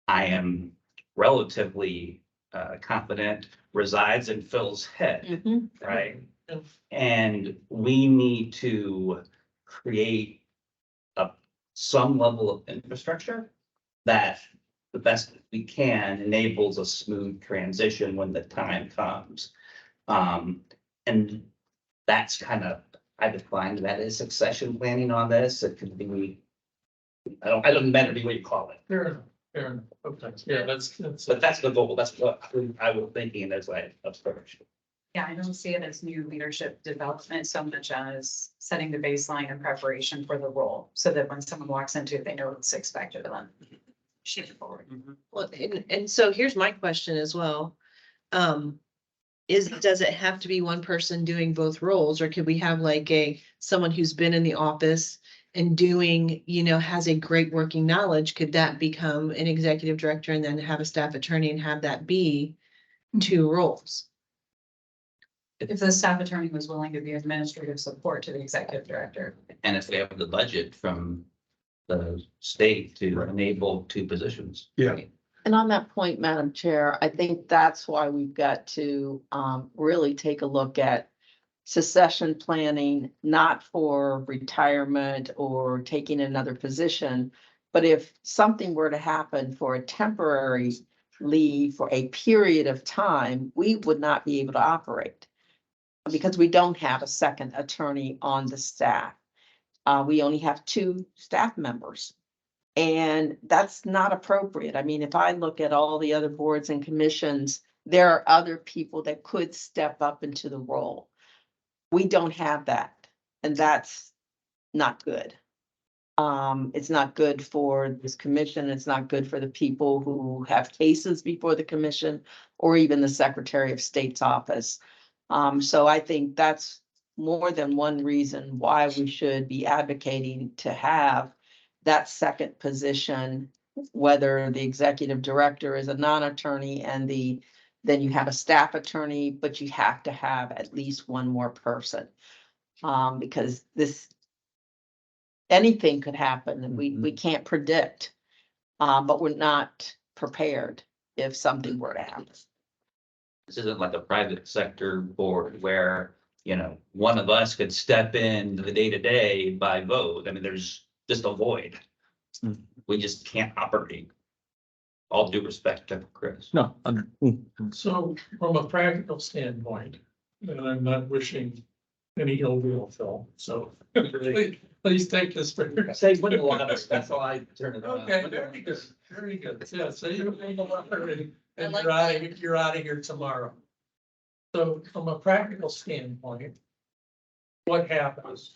I am relatively confident resides in Phil's head, right? And we need to create some level of infrastructure that the best we can enables a smooth transition when the time comes. And that's kind of, I defined that as succession planning on this. It could be, I don't matter what you call it, Fair enough, fair enough. Okay, yeah, that's. but that's the goal. That's what I was thinking as I approached. Yeah, I don't see it as new leadership development so much as setting the baseline and preparation for the role. So that when someone walks into it, they know what's expected of them. Shape it forward. Well, and so here's my question as well. Does it have to be one person doing both roles, or could we have like someone who's been in the office and doing, you know, has a great working knowledge? Could that become an executive director and then have a staff attorney and have that be 2 roles? If the staff attorney was willing to be administrative support to the executive director. And if we have the budget from the state to enable 2 positions. Yeah. And on that point, Madam Chair, I think that's why we've got to really take a look at succession planning, not for retirement or taking another position, but if something were to happen for a temporary leave for a period of time, we would not be able to operate because we don't have a second attorney on the staff. We only have 2 staff members. And that's not appropriate. I mean, if I look at all the other boards and commissions, there are other people that could step up into the role. We don't have that, and that's not good. It's not good for this commission. It's not good for the people who have cases before the commission or even the Secretary of State's office. So I think that's more than one reason why we should be advocating to have that second position, whether the executive director is a non-attorney and then you have a staff attorney, but you have to have at least one more person. Because anything could happen and we can't predict, but we're not prepared if something were to happen. This isn't like a private sector board where, you know, one of us could step in to the day-to-day by vote. I mean, there's just a void. We just can't operate. All due respect to Chris. No, So from a practical standpoint, and I'm not wishing any ill will, Phil, so please take this for. Say win the lottery, that's how I turn it around. Okay, very good, very good. Yeah, so you win the lottery and I you're out of here tomorrow. So from a practical standpoint, what happens?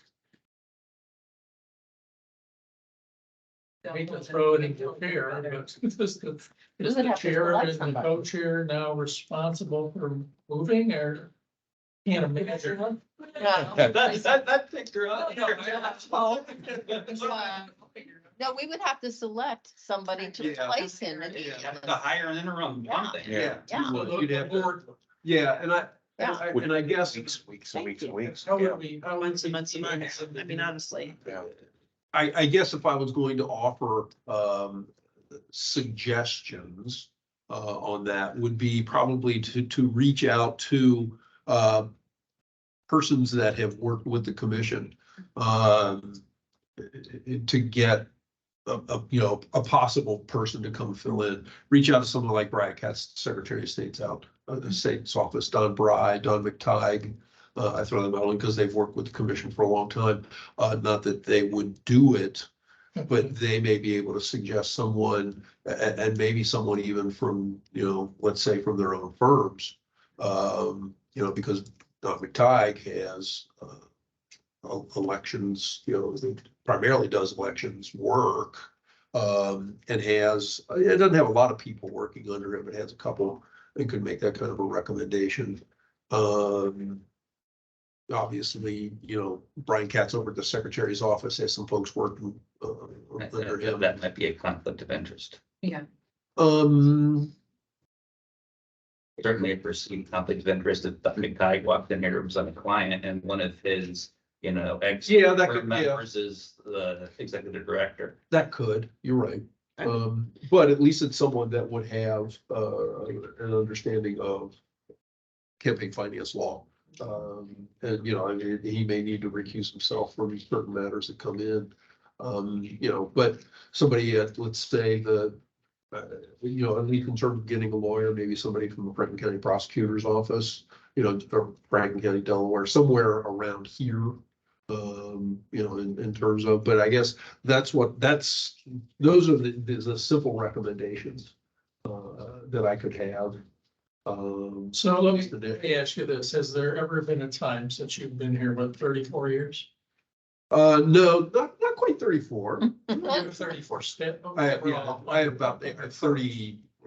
I hate to throw it into the chair, but is would the have to chair select and the somebody. co-chair now responsible for moving or? Can't imagine. That picture up. No, we would have to select somebody to replace him. And To hire an interim, one thing. Yeah. Yeah. You'd have to- Yeah, and I guess. weeks and weeks and weeks. How would we? Months and months and months. I mean, honestly. I guess if I was going to offer suggestions on that would be probably to reach out to persons that have worked with the commission, to get a possible person to come fill in. Reach out to someone like Brad Katz, Secretary of State's State's office, Don Bry, Don McTighe. I throw them out because they've worked with the commission for a long time. Not that they would do it, but they may be able to suggest someone, and maybe someone even from, let's say from their own firms. Because Don McTighe has elections, primarily does elections work. And it doesn't have a lot of people working under him. It has a couple and could make that kind of a recommendation. Obviously, Brian Katz over at the Secretary's office has some folks working under him. That might be a conflict of interest. Yeah. Certainly a perceived conflict of interest if Dr. McTighe walked in here to represent a client and one of his, ex That could, members is the executive director. that could, you're right. But at least it's someone that would have an understanding of campaign finance law. And, he may need to recuse himself from certain matters that come in. But somebody at, let's say, at least in terms of getting a lawyer, maybe somebody from the Franklin County Prosecutor's Office, or Franklin County, Delaware, somewhere around here. In terms of, but I guess those are the simple recommendations that I could have. So let me ask you this, has there ever been a time since you've been here, 34 years? No, not quite 34. You're 34 step. I have 30,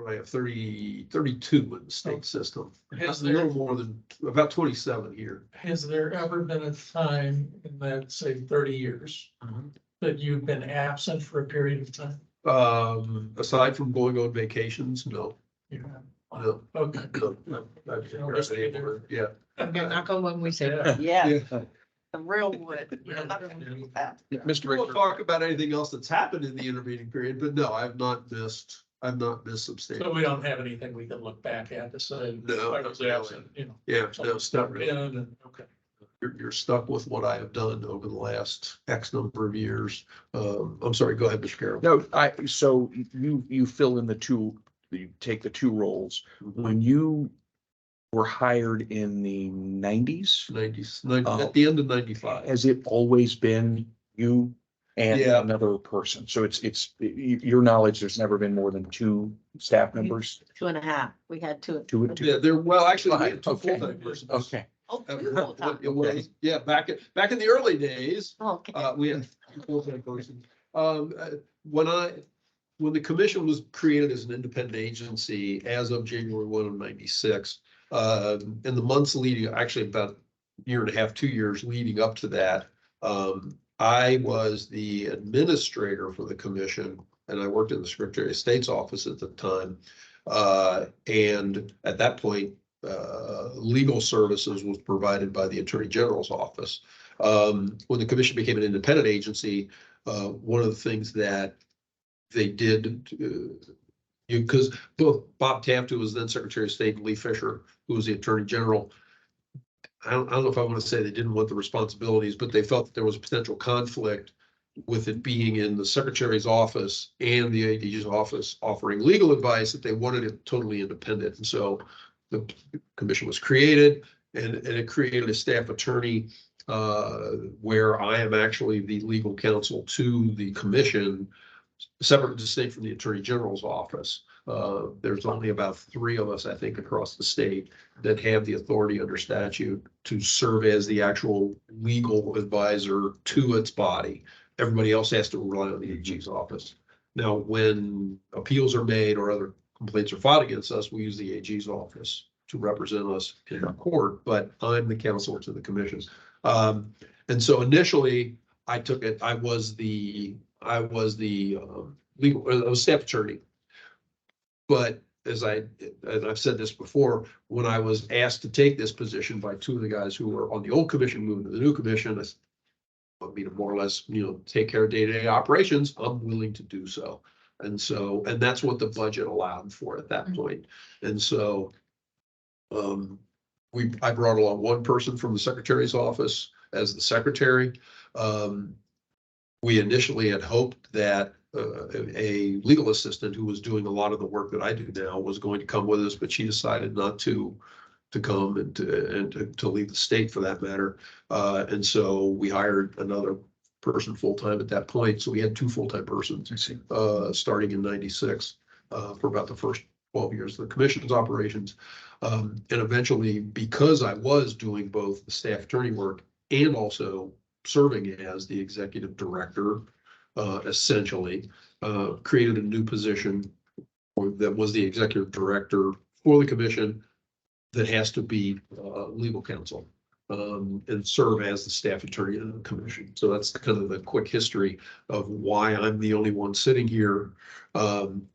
I have 32 in the state system. Has A little more than, about 27 here. Has there ever been a time in that, say, 30 years that you've been absent for a period of time? Aside from going on vacations, no. You have? No. Okay. No. I've been able to, yeah. Okay, knock on when we say. Yeah. Yeah, Yeah. the real wood. Mr. We won't Richter, talk about anything else that's happened in the intervening period, but no, I've not missed So substantial. we don't have anything we can look back at to say. No, I was absent, Yeah, no, something stuff really. Okay. You're stuck with what I have done over the last X number of years. I'm sorry, go ahead, Mr. Carroll. no, so you fill in you take the two roles. When you were hired in the 90s, 90s, at the end of 95. has it always been you and Yeah. another person? So it's your knowledge, there's never been more than two staff members? 2.5. We had two. Two. Yeah, well, actually, we had two Okay. full-time persons. Okay. Oh, two full-time. It was, yeah, back in the early days, Okay. we had full-time persons. When the commission was created as an independent agency as of January 1 of 96, in the months leading, actually about a year and a half, 2 years leading up to that, I was the administrator for the commission, and I worked in the Secretary of State's office at the time. And at that point, legal services was provided by the Attorney General's office. When the commission became an independent agency, one of the things that they did, because both Bob Taft, who was then Secretary of State, and Lee Fisher, who was the Attorney General, I don't know if I want to say they didn't want the responsibilities, but they felt that there was a potential conflict with it being in the Secretary's office and the AG's office offering legal advice, that they wanted it totally independent. And so the commission was created, and it created a staff attorney where I am actually the legal counsel to the commission, separate and distinct from the Attorney General's office. There's only about 3 of us, I think, across the state that have the authority under statute to serve as the actual legal advisor to its body. Everybody else has to rely on the AG's office. Now, when appeals are made or other complaints are filed against us, we use the AG's office to represent us in court, but I'm the counsel to the commissions. And so initially I took it, I was the legal, staff attorney. But as I've said this before, when I was asked to take this position by 2 of the guys who were on the old commission, moving to the new commission, I want me to more or less, take care of day-to-day operations, I'm willing to do so. And that's what the budget allowed for at that point. And so, I brought along one person from the secretary's office as the secretary. We initially had hoped that a legal assistant who was doing a lot of the work that I do now was going to come with us, but she decided not to come and to leave the state for that matter. And so we hired another person full-time at that point. So we had two full-time persons, starting in 96, for about the first 12 years of the commission's operations. And eventually, because I was doing both the staff attorney work and also serving as the executive director, essentially, created a new position that was the executive director for the commission that has to be legal counsel, and serve as the staff attorney of the commission. So that's kind of the quick history of why I'm the only one sitting here. And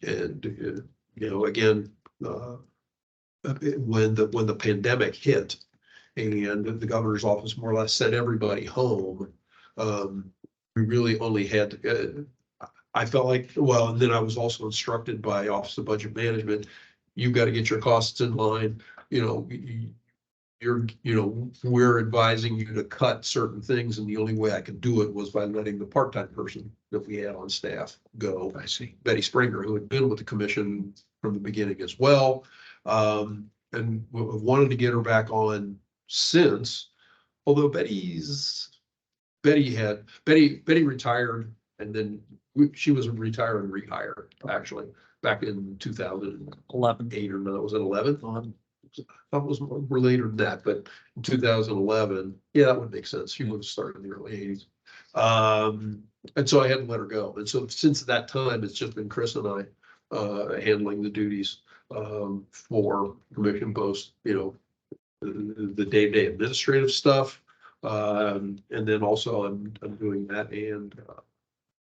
again, when the pandemic hit and the governor's office more or less sent everybody home, we really only had, I felt like, well, and then I was also instructed by Office of Budget Management, you've got to get your costs in line. We're advising you to cut certain things, and the only way I could do it was by letting the part-time person that we had on staff go. I see. Betty Springer, who had been with the commission from the beginning as well. And wanted to get her back on since, although Betty retired, and then she was retired and rehired actually back in 2008 or no, was it 11? I thought it was more later than that, but in 2011, yeah, that would make sense. She would have started in the early 80s. And so I had to let her go. And so since that time, it's just been Chris and I handling the duties for commission, both, the day-to-day administrative stuff. And then also I'm doing that and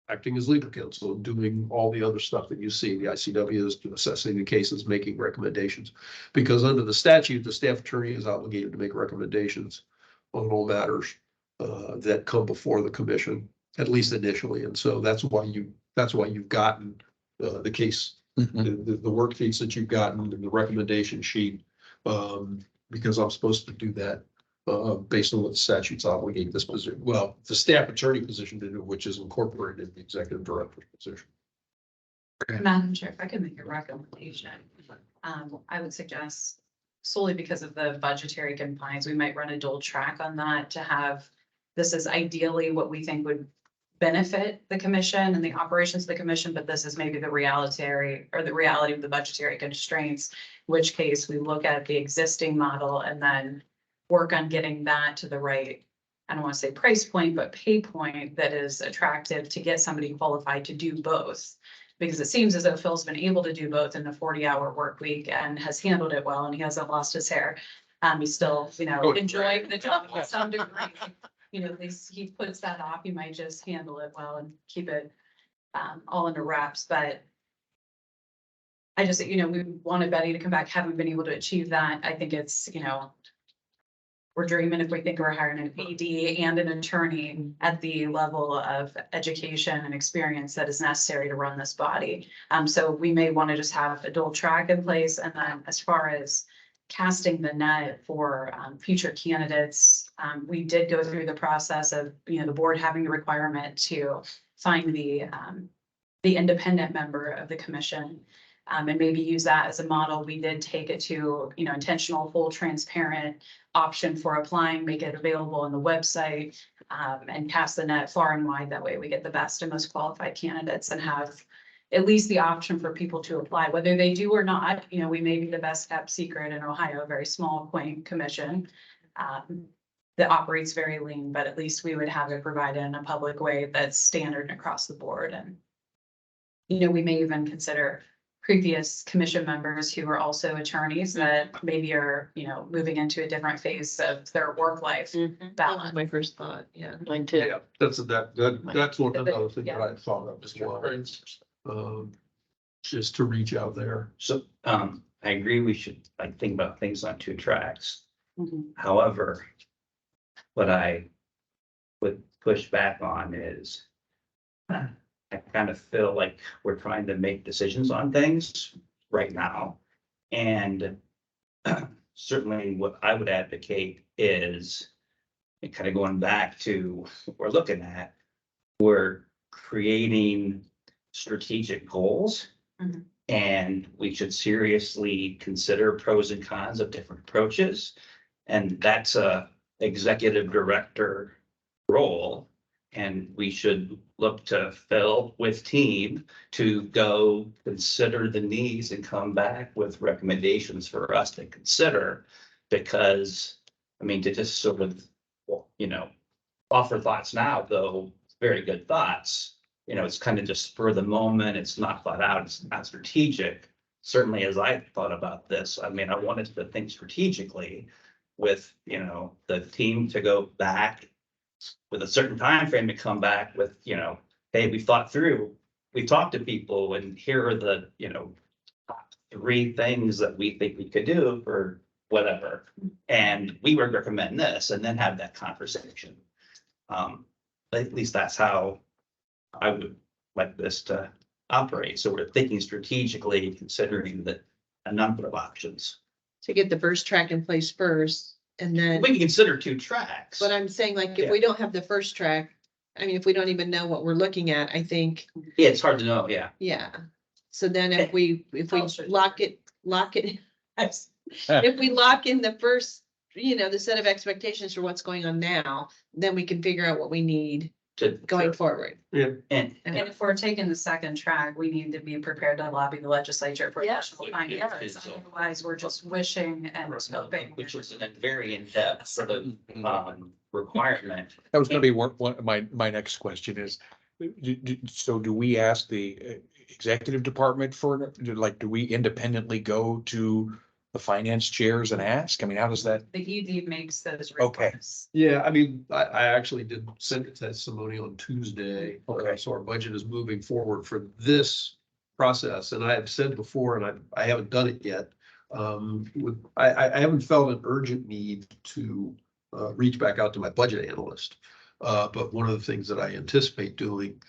acting as legal counsel, doing all the other stuff that you see. The ICW is assessing the cases, making recommendations. Because under the statute, the staff attorney is obligated to make recommendations on all matters that come before the commission, at least initially. And so that's why you've gotten the case, the work case that you've gotten, and the recommendation sheet, because I'm supposed to do that based on what the statutes obligate this position. Well, the staff attorney position to do, which is incorporated in the executive director's position. Madam Chair, if I could make a recommendation, I would suggest solely because of the budgetary confines, we might run a dual track on that to have, this is ideally what we think would benefit the commission and the operations of the commission, but this is maybe the reality of the budgetary constraints, in which case we look at the existing model and then work on getting that to the right, I don't want to say price point, but pay point that is attractive to get somebody qualified to do both. Because it seems as though Phil's been able to do both in the 40-hour work week and has handled it well, and he hasn't lost his hair. He's still, enjoying the job to some degree. At least he puts that off. You might just handle it well and keep it all under wraps. But I just, we wanted Betty to come back, haven't been able to achieve that. I think it's, we're dreaming if we think we're hiring an AD and an attorney at the level of education and experience that is necessary to run this body. So we may want to just have a dual track in place. And then as far as casting the net for future candidates, we did go through the process of, the board having the requirement to find the independent member of the commission. And maybe use that as a model. We did take it to, intentional, full, transparent option for applying, make it available on the website, and cast the net far and wide. That way we get the best and most qualified candidates and have at least the option for people to apply, whether they do or not. We may be the best kept secret in Ohio, a very small, quaint commission that operates very lean, but at least we would have it provided in a public way that's standard across the board. And, we may even consider previous commission members who are also attorneys that maybe are, moving into a different phase of their work life balance. My first thought, yeah. Mine too. Yeah, that's one another thing that I thought of as well. Just to reach out there. So, I agree, we should think about things on two tracks. Mhm. However, what I would push back on is I kind of feel like we're trying to make decisions on things right now. And certainly what I would advocate is, and kind of going back to what we're looking at, we're creating strategic goals. Mhm. And we should seriously consider pros and cons of different approaches. And that's a executive director role. And we should look to Phil with team to go consider the needs and come back with recommendations for us to consider. Because, I mean, to just sort of, you know, offer thoughts now, though, very good thoughts. You know, it's kind of just spur of the moment. It's not thought out. It's not strategic. Certainly, as I thought about this, I mean, I wanted to think strategically with, you know, the team to go back with a certain time frame to come back with, you know, hey, we thought through, we talked to people and here are the, you know, top 3 things that we think we could do for whatever. And we would recommend this and then have that conversation. At least that's how I would like this to operate. So we're thinking strategically, considering that a number of options. To get the first track in place first, and then, We can consider 2 tracks. but I'm saying like, if Yeah. we don't have the first track, I mean, if we don't even know what we're looking at, I think, Yeah, it's hard to know, yeah. yeah. So then if we Culture. lock it, if we lock in the first, you know, the set of expectations for what's going on now, then we can figure out what we need To going forward. And And if we're taking the second track, we need to be prepared to lobby the legislature for Yes. additional finances. Yes. Otherwise, we're just wishing and hoping. which is a very in-depth sort of requirement. That was gonna be one, my next question is, so do we ask the executive department for, like, do we independently go to the finance chairs and ask? I mean, how does that? The ED makes those Okay. requests. Yeah, I mean, I actually did send it testimony on Tuesday. Okay. So our budget is moving forward for this process. And I have said before, and I haven't done it yet. I haven't felt an urgent need to reach back out to my budget analyst. But one of the things that I anticipate doing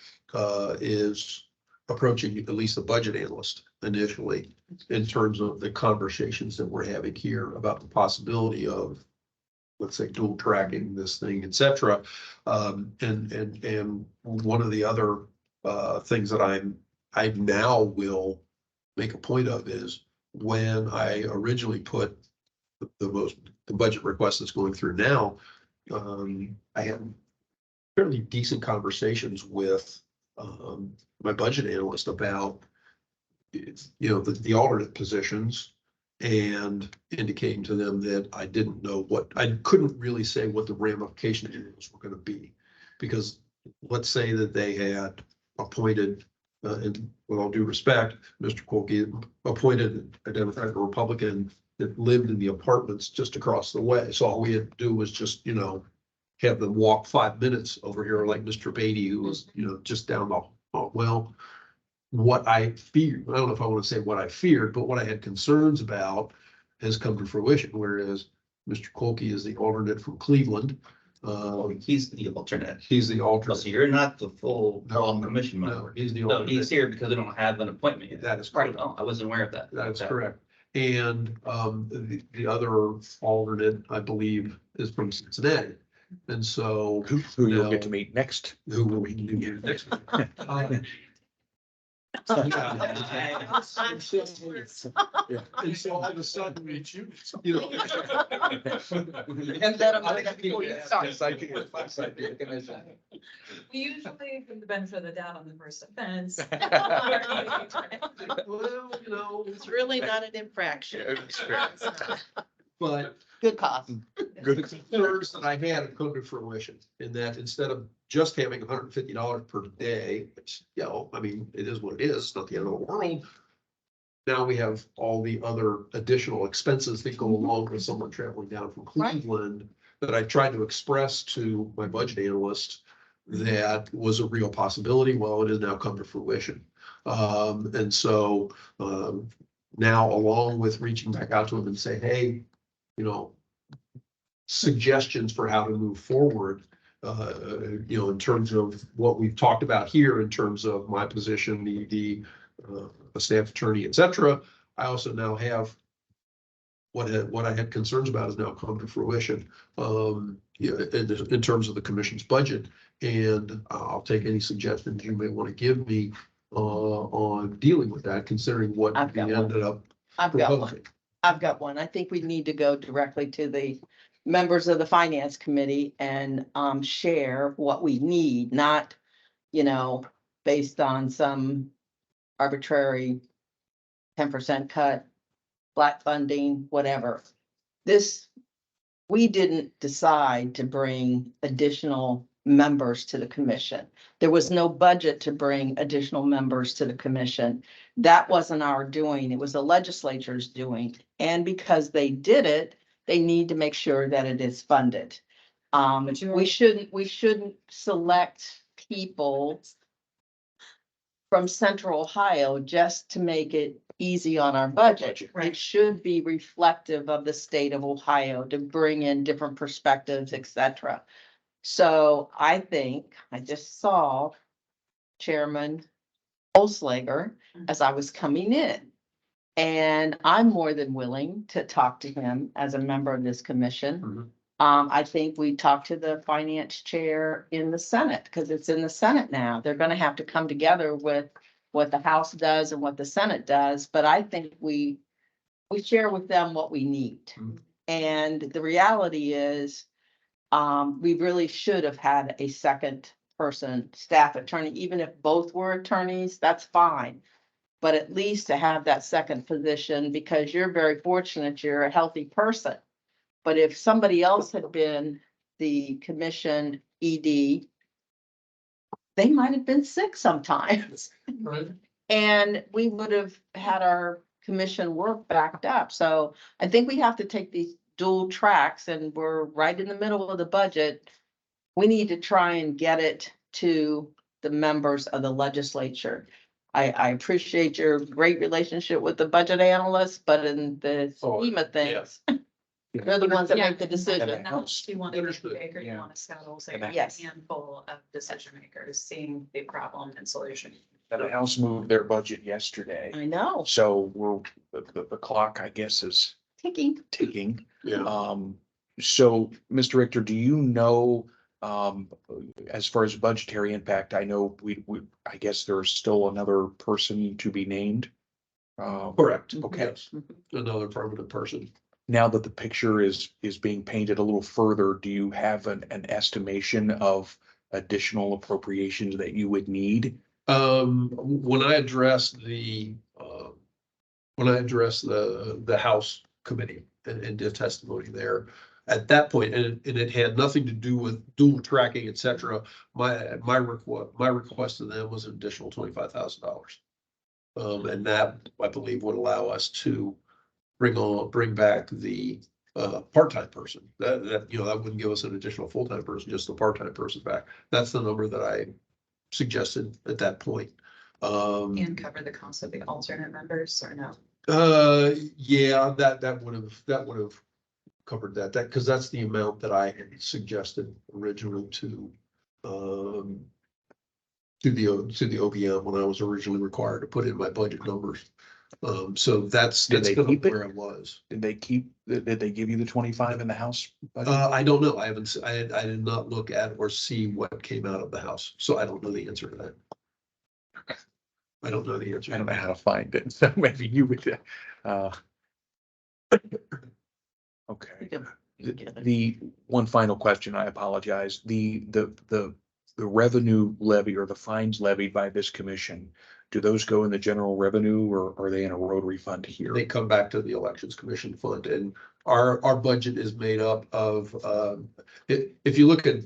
is approaching at least the budget analyst initially in terms of the conversations that we're having here about the possibility of, let's say, dual tracking this thing, et cetera. And one of the other things that I now will make a point of is when I originally put the budget request that's going through now, I had fairly decent conversations with my budget analyst about, you know, the alternate positions and indicating to them that I didn't know I couldn't really say what the ramifications were going to be. Because let's say that they had appointed, and with all due respect, Mr. Kolke appointed a Democrat or Republican that lived in the apartments just across the way. So all we had to do was just, you know, have them walk 5 minutes over here, like Mr. Beatty, who was, you know, just down the hall. Well, what I feared, I don't know if I want to say what I feared, but what I had concerns about has come to fruition, whereas Mr. Kolke is the alternate from Cleveland. He's the alternate. He's the So alternate. you're not the full No, commission No, member. he's the So he's alternate. here because they don't have an appointment yet. That is Right. correct. Oh, I wasn't aware of that. That is Okay. correct. And the other alternate, I believe, is from Cincinnati. And so. Who you'll get to meet next. Who will we do next? And so all of a sudden, you know. And then I'm gonna before you start. We usually give the benefit of the doubt on the first offense. Well, you know, It's really not an infraction. but Good cause. the concerns that I had have come to fruition in that instead of just having $150 per day, which, you know, I mean, it is what it is, it's not the end of the world. Now we have all the other additional expenses that go along with someone traveling down from Right. Cleveland that I tried to express to my budget analyst that was a real possibility. Well, it has now come to fruition. And so now, along with reaching back out to him and say, hey, you know, suggestions for how to move forward, you know, in terms of what we've talked about here, in terms of my position, the staff attorney, et cetera. I also now have what I had concerns about has now come to fruition. Yeah, in terms of the commission's budget, and I'll take any suggestions you may want to give me on dealing with that, considering what I've we got one. ended up I've got one. proposing. I've got one. I think we need to go directly to the members of the finance committee and share what we need, not, based on some arbitrary 10% cut, flat funding, whatever. We didn't decide to bring additional members to the commission. There was no budget to bring additional members to the commission. That wasn't our doing. It was the legislature's doing. And because they did it, they need to make sure that it is funded. But you We shouldn't select people from Central Ohio just to make it easy on our budget. Right. It should be reflective of the state of Ohio to bring in different perspectives, et cetera. So I think I just saw Chairman Olslager as I was coming in. And I'm more than willing to talk to him as a member of this commission. Mhm. I think we talked to the finance chair in the Senate, because it's in the Senate now. They're gonna have to come together with what the House does and what the Senate does, but I think we share with them what we need. Mhm. And the reality is, we really should have had a second person, staff attorney, even if both were attorneys, that's fine. But at least to have that second position, because you're very fortunate, you're a healthy person. But if somebody else had been the commission ED, they might have been sick sometimes. Right. And we would have had our commission work backed up. So I think we have to take these dual tracks, and we're right in the middle of the budget. We need to try and get it to the members of the legislature. I appreciate your great relationship with the budget analysts, but in the Oh, scheme of things, they're the ones that make the decision. And that's, do you want to get Understood. big or you Yeah. want to settle, say, And a Yes. handful of decision makers, seeing the problem and solution. The House moved their budget yesterday, I know, so the clock, I guess, is ticking. ticking. Yeah. So, Mr. Richter, do you know, as far as budgetary impact, I know I guess there's still another person to be named. Correct. Okay. Yes. Another permanent person. Now that the picture is being painted a little further, do you have an estimation of additional appropriations that you would need? When I addressed the House committee and did testimony there, at that point, and it had nothing to do with dual tracking, et cetera, my request to them was an additional $25,000. And that, I believe, would allow us to bring back the part-time person. That wouldn't give us an additional full-time person, just the part-time person back. That's the number that I suggested at that point. And cover the cost of the alternate members or no? Yeah, that would have covered that, because that's the amount that I had suggested originally to the OBM when I was originally required to put in my budget numbers. So that's Did they kind of keep it? where I was. Did they give you the 25 in the House budget? I don't know. I haven't, I did not look at or see what came out of the House, so I don't know the answer to that. I don't know the answer. I don't know how to find it, so maybe you would, okay. The one final question, I apologize, the revenue levy or the fines levied by this commission, do those go in the general revenue or are they in a rotary fund here? They come back to the Elections Commission fund, and our budget is made up of, if you look at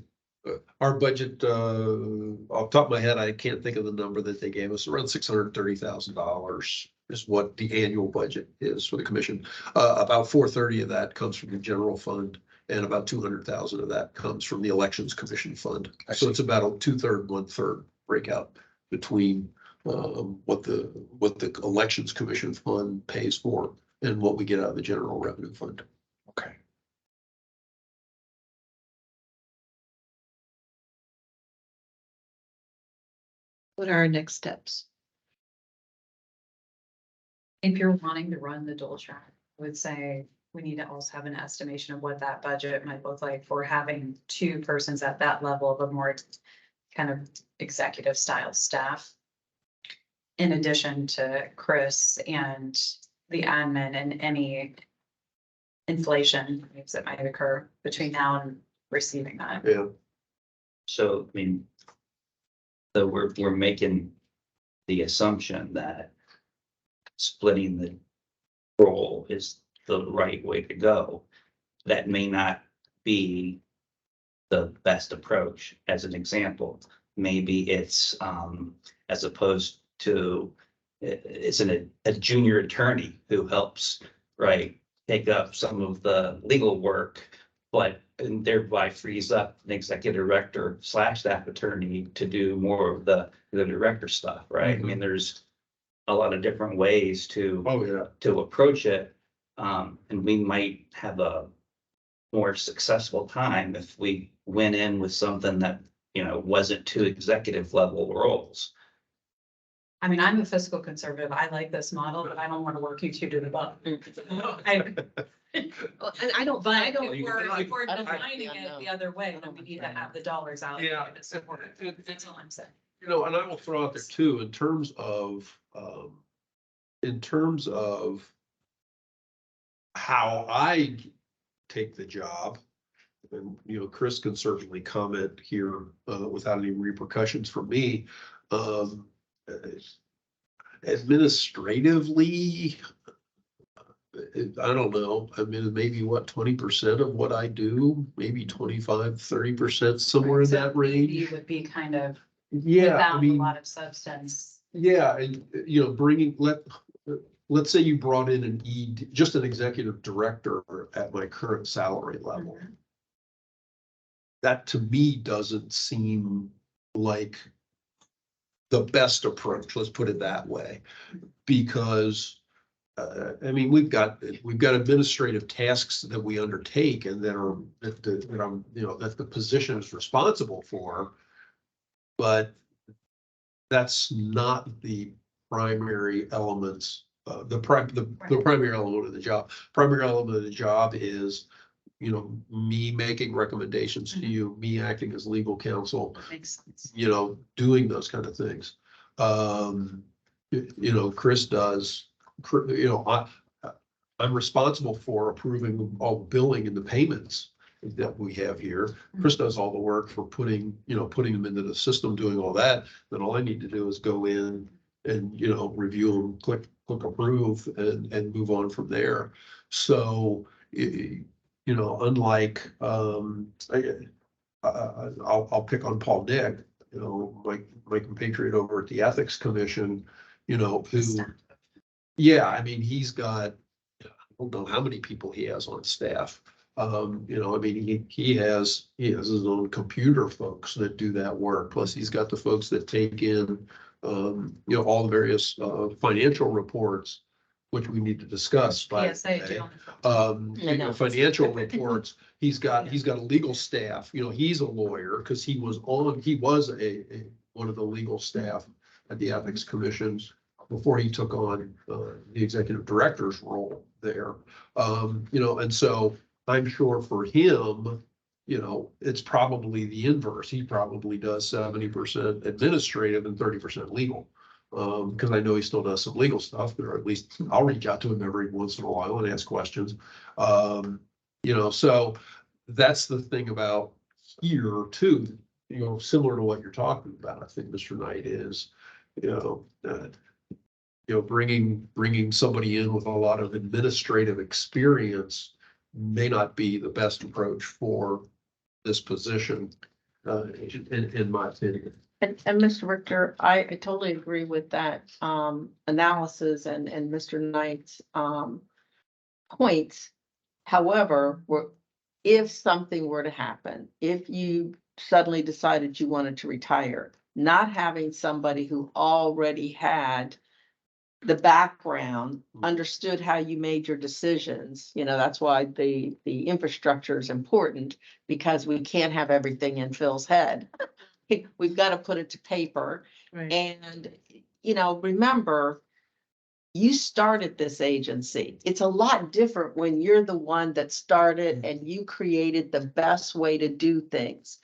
our budget, off the top of my head, I can't think of the number that they gave us, around $630,000 is what the annual budget is for the commission. About 430 of that comes from the general fund, and about 200,000 of that comes from the Elections Commission fund. I So see. it's about a 2/3, 1/3 breakout between what the Elections Commission fund pays for and what we get out of the general revenue fund. Okay. What are our next steps? If you're wanting to run the dual track, I would say we need to also have an estimation of what that budget might look like for having two persons at that level of a more kind of executive style staff. In addition to Chris and the admin and any inflation that might occur between now and receiving that. Yeah, So, I mean, so we're making the assumption that splitting the role is the right way to go. That may not be the best approach. As an example, maybe it's, as opposed to, it's a junior attorney who helps, right, take up some of the legal work, but and thereby frees up an executive director / staff attorney to do more of the director stuff, right? I mean, there's a lot of different ways to oh, yeah. approach it. And we might have a more successful time if we went in with something that, you know, wasn't two executive level roles. I mean, I'm a fiscal conservative. I like this model, but I don't want to work you two to the bone. I- Well, and I don't, But I don't, if we're I- defining I it know. the other way, then we need to have the dollars out. Yeah. To support it. That's all I'm saying. You know, and I will throw out there too, in terms of how I take the job. And, you know, Chris can certainly comment here, without any repercussions from me. Administratively, I don't know. I mean, maybe what, 20% of what I do, maybe 25-30%, somewhere in So that maybe range. it would be kind of Yeah, I without a mean. lot of substance. Yeah, and you know, let's say you brought in just an executive director at my current salary level. That to me doesn't seem like the best approach, let's put it that way. Because, I mean, we've got administrative tasks that we undertake and that I'm, you know, that the position is responsible for. But that's not the primary elements, the primary element of the job. Primary element of the job is, you know, me making recommendations to you, me acting as legal counsel, That makes sense. you know, doing those kind of things. You know, Chris does, you know, I'm responsible for approving all the billing and the payments that we have here. Chris does all the work for putting them into the system, doing all that. Then all I need to do is go in and, you know, review them, click approve and move on from there. So, you know, unlike, I'll pick on Paul Nick, you know, my compatriot over at the Ethics Commission, you know, who, yeah, I mean, he's got, I don't know how many people he has on staff. You know, I mean, he has his own computer folks that do that work. Plus he's got the folks that take in, you know, all the various, financial reports, which we need to discuss, by PSA the way. too. You know, financial reports, he's got a legal staff, you know, he's a lawyer, because he was one of the legal staff at the Ethics Commission before he took on, the executive director's role there. You know, and so I'm sure for him, you know, it's probably the inverse. He probably does 70% administrative and 30% legal. Because I know he still does some legal stuff, or at least I'll reach out to him every once in a while and ask questions. You know, so that's the thing about here too, you know, similar to what you're talking about, I think, Mr. Knight, is, you know, bringing somebody in with a lot of administrative experience may not be the best approach for this position, in my opinion. And Mr. Richter, I totally agree with that analysis and Mr. Knight's points. However, if something were to happen, if you suddenly decided you wanted to retire, not having somebody who already had the background, understood how you made your decisions, you know, that's why the infrastructure is important, because we can't have everything in Phil's head. We've got to put it to paper. right. And, you know, remember, You started this agency. It's a lot different when you're the one that started and you created the best way to do things.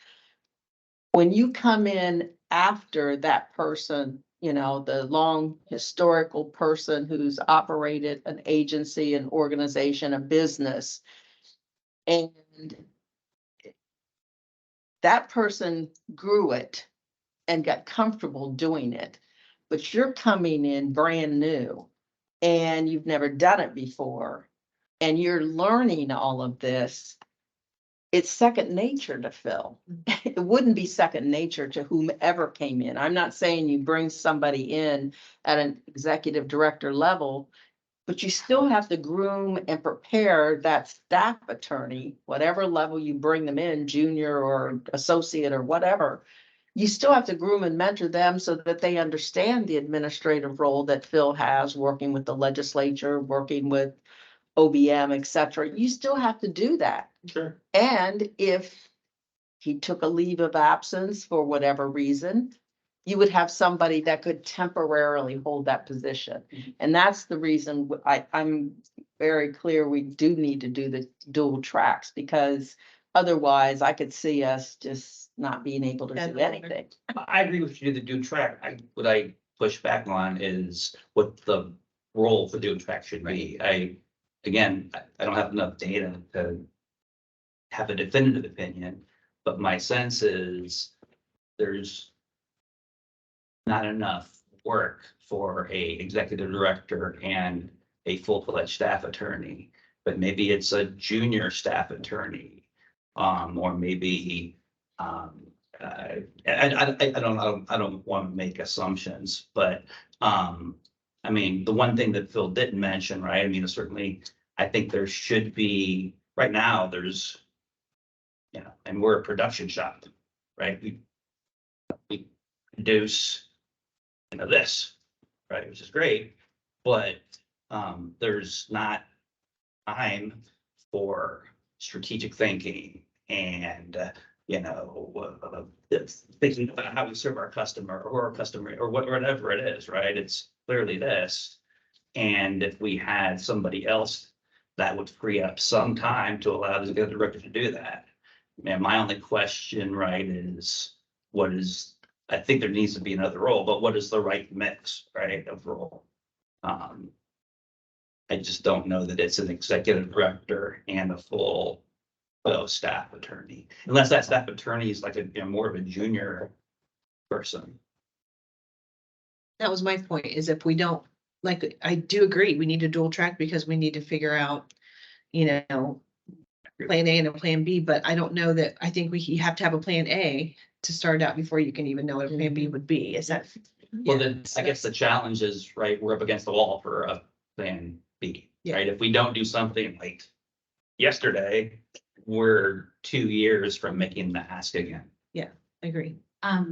When you come in after that person, you know, the long historical person who's operated an agency, an organization, a business, and that person grew it and got comfortable doing it, but you're coming in brand new and you've never done it before, and you're learning all of this. It's second nature to Phil. It wouldn't be second nature to whomever came in. I'm not saying you bring somebody in at an executive director level, but you still have to groom and prepare that staff attorney, whatever level you bring them in, junior or associate or whatever. You still have to groom and mentor them so that they understand the administrative role that Phil has, working with the legislature, working with OBM, et cetera. You still have to do that. Sure. And if he took a leave of absence for whatever reason, you would have somebody that could temporarily hold that position. And that's the reason I'm very clear we do need to do the dual tracks, because otherwise I could see us just not being able to do anything. I agree with you, the do track. What I push back on is what the role for do track should be. I don't have enough data to have a definitive opinion, but my sense is there's not enough work for a executive director and a full-fledged staff attorney, but maybe it's a junior staff attorney, or maybe, I don't want to make assumptions, but, I mean, the one thing that Phil didn't mention, right? I mean, certainly, I think there should be, right now, there's, you know, and we're a production shop, right? We produce, you know, this, right, which is great, but, there's not time for strategic thinking and, you know, thinking about how we serve our customer or our customer or whatever it is, right? It's clearly this. And if we had somebody else that would free up some time to allow the executive director to do that. And my only question, right, is I think there needs to be another role, but what is the right mix, right, of role? I just don't know that it's an executive director and a full staff attorney, unless that staff attorney is like more of a junior person. That was my point, is if we don't, like, I do agree, we need a dual track because we need to figure out, you know, plan A and a plan B, but I don't know that, I think you have to have a plan A to start out before you can even know what a plan B would be. Is that? Well, then I guess the challenge is, right, we're up against the wall for a plan B, right? If we don't do something like yesterday, we're 2 years from making the ask again. Yeah, I agree. I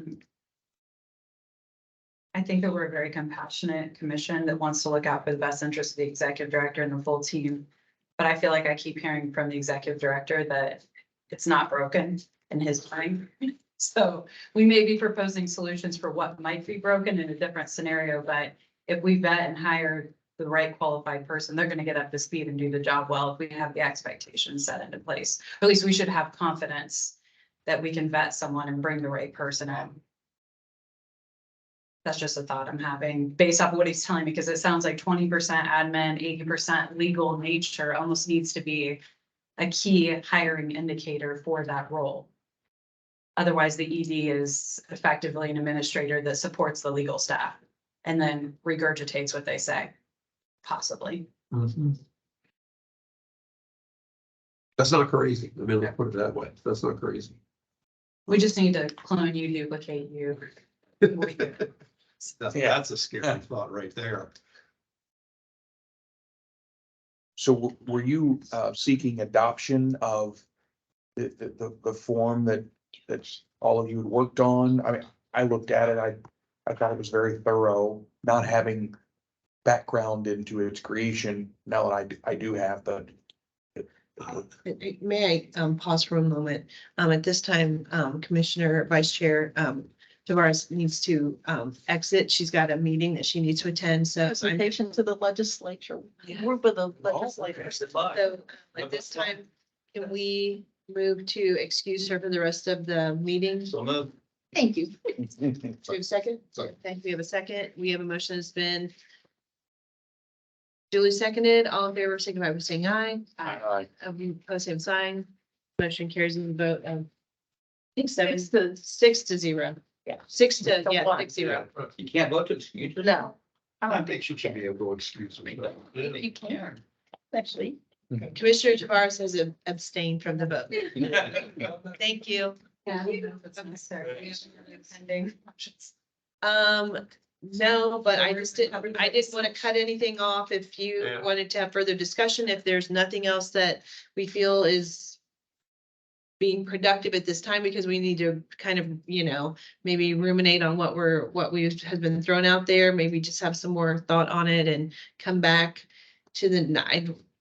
think that we're a very compassionate commission that wants to look out for the best interest of the executive director and the full team. But I feel like I keep hearing from the executive director that it's not broken in his mind. So we may be proposing solutions for what might be broken in a different scenario, but if we vet and hire the right qualified person, they're gonna get up to speed and do the job well if we have the expectations set into place. Or at least we should have confidence that we can vet someone and bring the right person in. That's just a thought I'm having based off of what he's telling me, because it sounds like 20% admin, 80% legal nature almost needs to be a key hiring indicator for that role. Otherwise, the ED is effectively an administrator that supports the legal staff and then regurgitates what they say, possibly. That's not crazy. I mean, I'll put it that way. That's not crazy. We just need to clone you, duplicate you. That's a scary thought right there. So were you seeking adoption of the form that's all of you had worked on? I mean, I looked at it, I thought it was very thorough, not having background into its creation. Now that I do have, but. May I pause for a moment? At this time, Commissioner Vice Chair, Tavares needs to exit. She's got a meeting that she needs to attend, so. Presentation to the legislature, group of the legislators. So at this time, can we move to excuse her for the rest of the meeting? So move. Thank you. Do we have a second? Second. Thank you. We have a second. We have a motion that's been duly seconded. All in favor, signify by saying aye. Aye. Opposed, same sign. Motion carries in the vote of Seven. 6-0. Yeah. 6-0. You can't vote to excuse her? No. I think she should be able to excuse me. You can, actually. Commissioner Tavares has abstained from the vote. Thank you. Yeah. That's necessary. Pending options. No, but I didn't want to cut anything off. If you Yeah. wanted to have further discussion, if there's nothing else that we feel is being productive at this time, because we need to kind of, maybe ruminate on what has been thrown out there, maybe just have some more thought on it and come back to the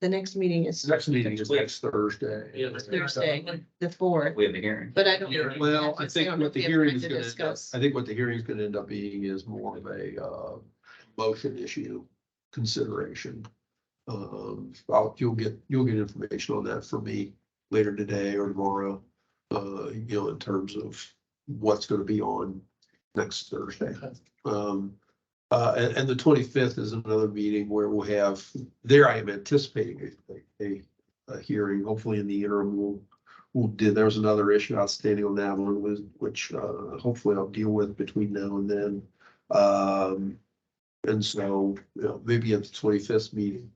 next meeting is Next meeting is next Thursday. Thursday, the 4th, We have a hearing. but I don't. Well, I think what the we have hearing time is to gonna, end up- discuss. I think what the hearing is gonna end up being is more of a, motion issue consideration. You'll get information on that from me later today or tomorrow, in terms of what's gonna be on next Thursday. And the 25th is another meeting where we'll have, there I am anticipating a hearing, hopefully in the interim, there was another issue outstanding on that one, which hopefully I'll deal with between now and then. And so, maybe at the 25th meeting.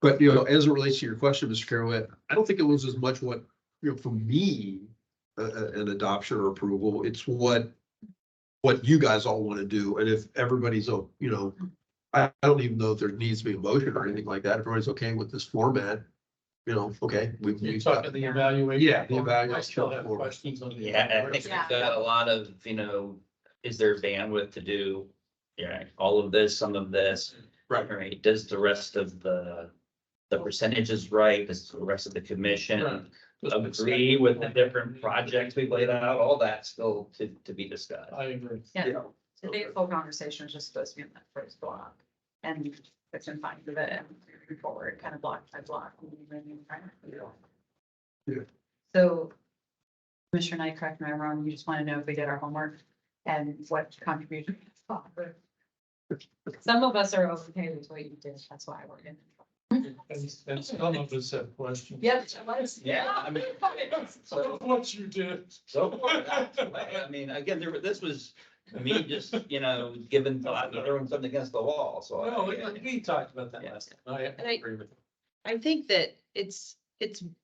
But, as it relates to your question, Mr. Carroll, I don't think it was as much what, for me, an adoption or approval, it's what you guys all want to do. And if everybody's, I don't even know if there needs to be a motion or anything like that. If everybody's okay with this format, okay. You're talking the evaluation. Yeah, the evaluation. I still have questions on the. Yeah, I think we've got a lot of, is there bandwidth to do, all of this, some of this? Right, does the rest of the percentages right, does the rest of the commission agree with the different projects we've laid out, all that still to be discussed. I agree. Yeah, today's full conversation is just supposed to be in that first block. And it's been fine with it and moving forward, kind of block by block. Yeah. So Commissioner Knight, correct me if I'm wrong, you just want to know if we did our homework and what contribution. Some of us are okay with what you did, that's why we're in. And some of us have questions. Yep. Yeah, I mean. So what you did. So, I mean, again, this was me just, giving thought, throwing something against the wall, so. No, we talked about that last time. I agree with you. I think that it's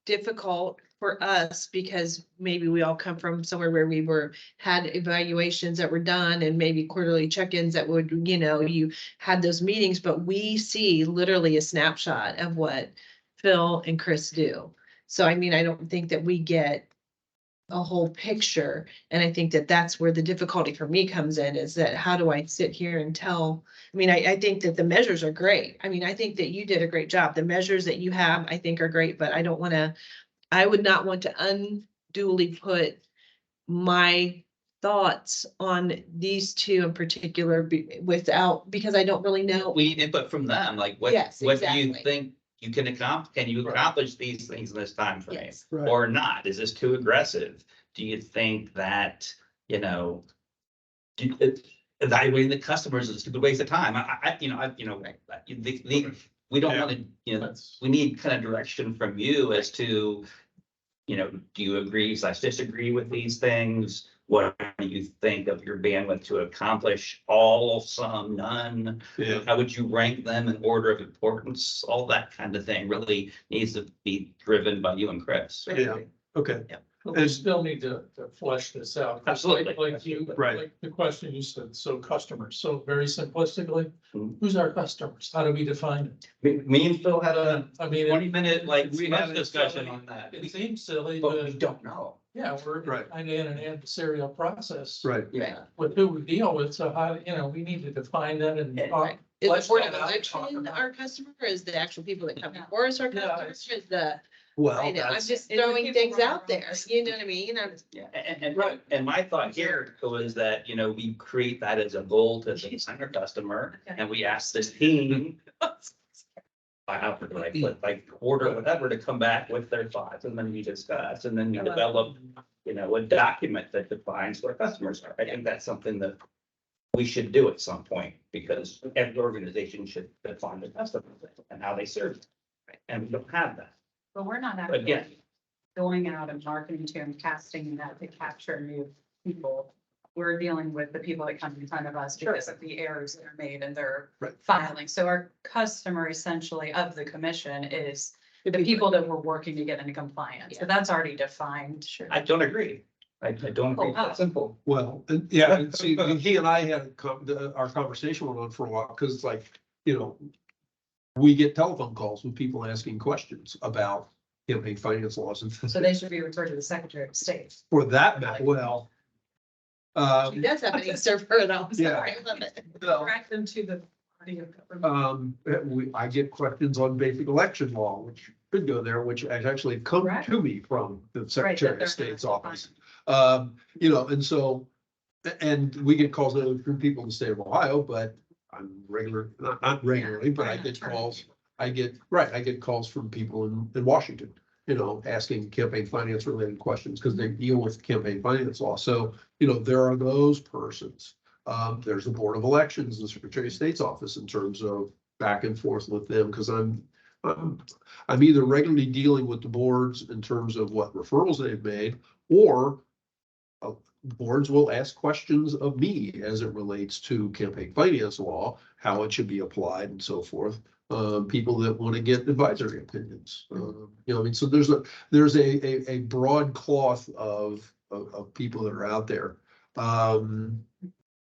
difficult for us because maybe we all come from somewhere where we had evaluations that were done and maybe quarterly check-ins that would, you had those meetings, but we see literally a snapshot of what Phil and Chris do. So, I mean, I don't think that we get a whole picture. And I think that that's where the difficulty for me comes in, is that how do I sit here and tell? I mean, I think that the measures are great. I mean, I think that you did a great job. The measures that you have, I think are great, but I would not want to unduly put my thoughts on these two in particular because I don't really know. We need input from them, like Yes, what do you exactly. think you can accomplish? Can you accomplish these things in this time frame? Yes. Right. Or not? Is this too aggressive? Do you think that, evaluating the customers is a stupid waste of time? We don't want to, we need kind of direction from you as to, do you agree/disagree with these things? What do you think of your bandwidth to accomplish all, some, none? Yeah. How would you rank them in order of importance? All that kind of thing really needs to be driven by you and Chris. Yeah. Okay. But we still need to flesh this out. Absolutely. Right. Like the question you said, so customers, so very simplistically, Mhm. who's our customers? How do we define it? Me and Phil had a I mean, 20-minute we have discussion on that. it seems silly, But we but don't know. yeah, we're Right. kind of in an adversarial process. Right. Yeah. With who we deal with, so how, we need to define that and Yeah, talk. Is Flesh the Board that of out, Election talk about our customer, or is the actual people that come before us our Yeah. customers, or is the Well, I know, I'm that's, just It's the throwing people things running out there, around. you know what I mean? Yeah, and my thought here was that, we create that as a goal to the center customer, and we ask this team. By how, like quarter, whatever, to come back with their thoughts, and then we discuss, and then we develop, a document that defines what our customers are. I think that's something that we should do at some point, because every organization should define the customer and how they serve them. And we don't have that. But we're not Again. actually going out and marketing to and casting that to capture new people. We're dealing with the people that come in front of us because of the errors that are made in their Right. filing. So our customer essentially of the commission is the people that we're working to get into compliance. So that's already defined. Sure. I don't agree. I don't agree. Oh, wow. That's simple. well, and yeah, and see, he and I had our conversation went on for a while, because it's like, we get telephone calls with people asking questions about campaign finance laws and So they should be referred to the Secretary of State. for that matter, well. She does have an answer for it all. Yeah. Sorry, I love it. well, Direct them to the body of government. I get questions on basic election law, which could go there, which has actually come Correct. to me from the Right, Secretary that they're of State's not office. And so, and we get calls from people in the state of Ohio, but I'm not regularly, but I Yeah, get trying. calls. I get calls from people in Washington, asking campaign finance related questions, because they deal with campaign finance law. So, there are those persons. There's the Board of Elections, the Secretary of State's office, in terms of back and forth with them, because I'm either regularly dealing with the boards in terms of what referrals they've made, or boards will ask questions of me as it relates to campaign finance law, how it should be applied and so forth. People that want to get advisory opinions. So there's a broad cloth of people that are out there. I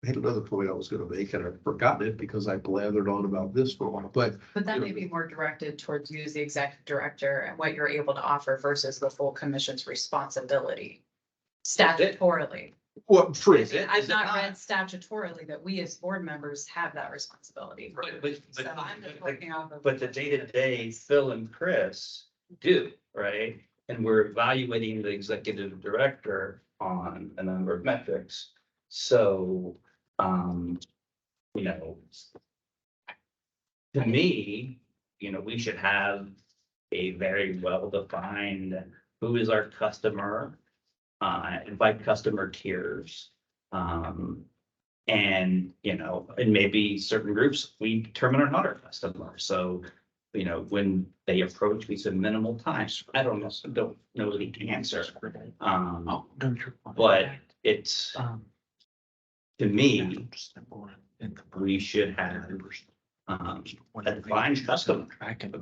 had another point I was gonna make, and I've forgotten it because I blathered on about this for a while, but But that may be more directed towards you as the executive director and what you're able to offer versus the full commission's responsibility statutorily. well, true. Is it- I've is it not read statutorily that we as board members have that responsibility. So I'm just working off of. But the day-to-day, Phil and Chris do, right? And we're evaluating the executive director on a number of metrics. So, to me, we should have a very well-defined, who is our customer, and by customer tiers. And maybe certain groups, we determine are not our customer. So, when they approach, we said minimal times. I don't know the answer. But it's, to me, we should have a defined customer,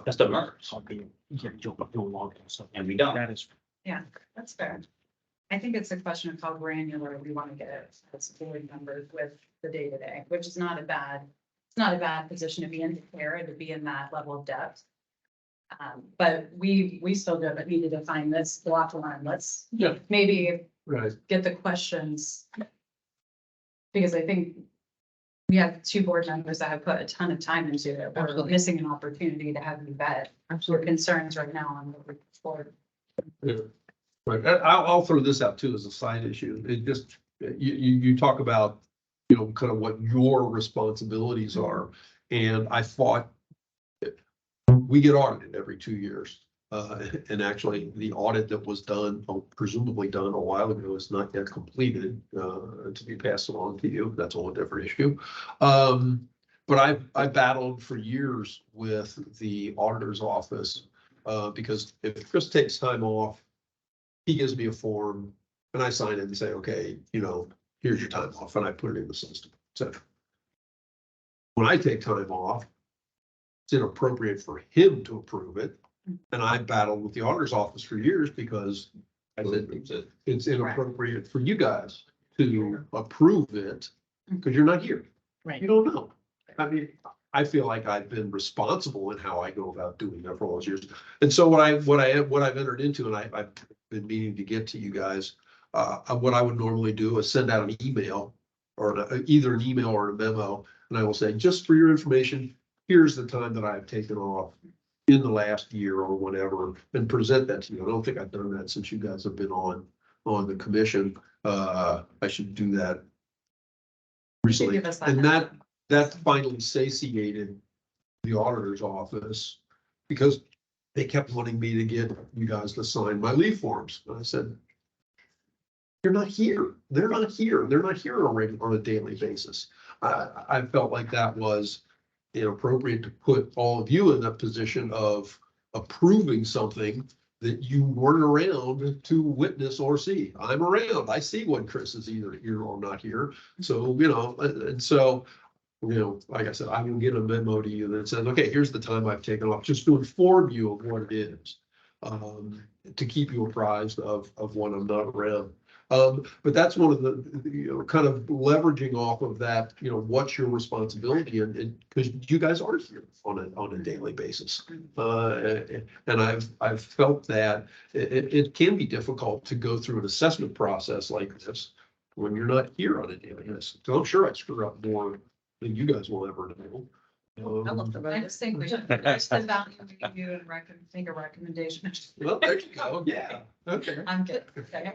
customers, and we don't. That is. Yeah, that's fair. I think it's a question of how granular we want to get as board members with the day-to-day, which is not a bad, it's not a bad position to be in, to be in that level of depth. But we still need to define this block line. Let's Yeah. maybe Right. get the questions. Because I think we have two board members that have put a ton of time into it. We're Absolutely. missing an opportunity to have you vet. We're concerns right now on the report. Yeah. Right, and I'll throw this out too as a side issue. It just, you talk about, kind of what your responsibilities are. And I thought we get audited every 2 years. And actually, the audit that was done, presumably done a while ago, is not yet completed, to be passed along to you. That's a whole different issue. But I battled for years with the auditor's office, because if Chris takes time off, he gives me a form and I sign it and say, okay, here's your time off, and I put it in the system, etc. When I take time off, it's inappropriate for him to approve it. And I battled with the auditor's office for years because I said, it's inappropriate for you guys to approve it because you're not here. Right. You don't know. I mean, I feel like I've been responsible in how I go about doing that for all those years. And so what I've entered into, and I've been meaning to get to you guys, what I would normally do is send out an email or either an email or a memo. And I will say, just for your information, here's the time that I've taken off, in the last year or whatever and present that to you. I don't think I've done that since you guys have been on the commission. I should do that recently. give us that And heads that finally satiated the auditor's office because they kept wanting me to get you guys to sign my leave forms. And I said, you're not here. They're not here. They're not here on a daily basis. I felt like that was inappropriate to put all of you in that position of approving something that you weren't around to witness or see. I'm around. I see when Chris is either here or not here. So, and so, like I said, I will get a memo to you that says, okay, here's the time I've taken off, just to inform you of what it is. To keep you apprised of when I'm not around. But that's one of the, kind of leveraging off of that, what's your responsibility and because you guys are here on a daily basis. And I've felt that it can be difficult to go through an assessment process like this when you're not here on a daily basis. So I'm sure I screw up more than you guys will ever know. I just think we should, there's the value review and make a recommendation. Well, there you go. Yeah. Okay. I'm good. Okay.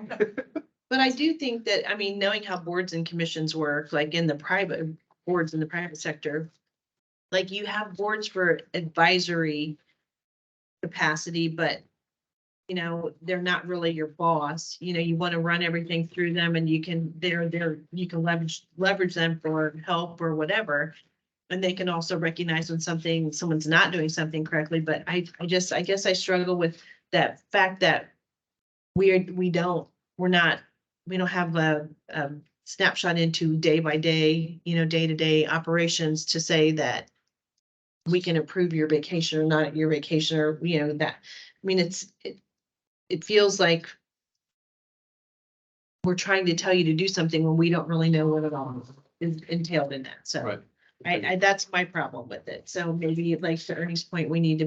But I do think that, I mean, knowing how boards and commissions work, like in the private, boards in the private sector, like you have boards for advisory capacity, but they're not really your boss. You want to run everything through them and you can leverage them for help or whatever. And they can also recognize when someone's not doing something correctly, but I guess I struggle with that fact that we don't have a snapshot into day by day, day-to-day operations to say that we can approve your vacation or not your vacation or, that, I mean, it feels like we're trying to tell you to do something when we don't really know what it all is entailed in that. So Right. I that's my problem with it. So maybe like to Ernie's point, we need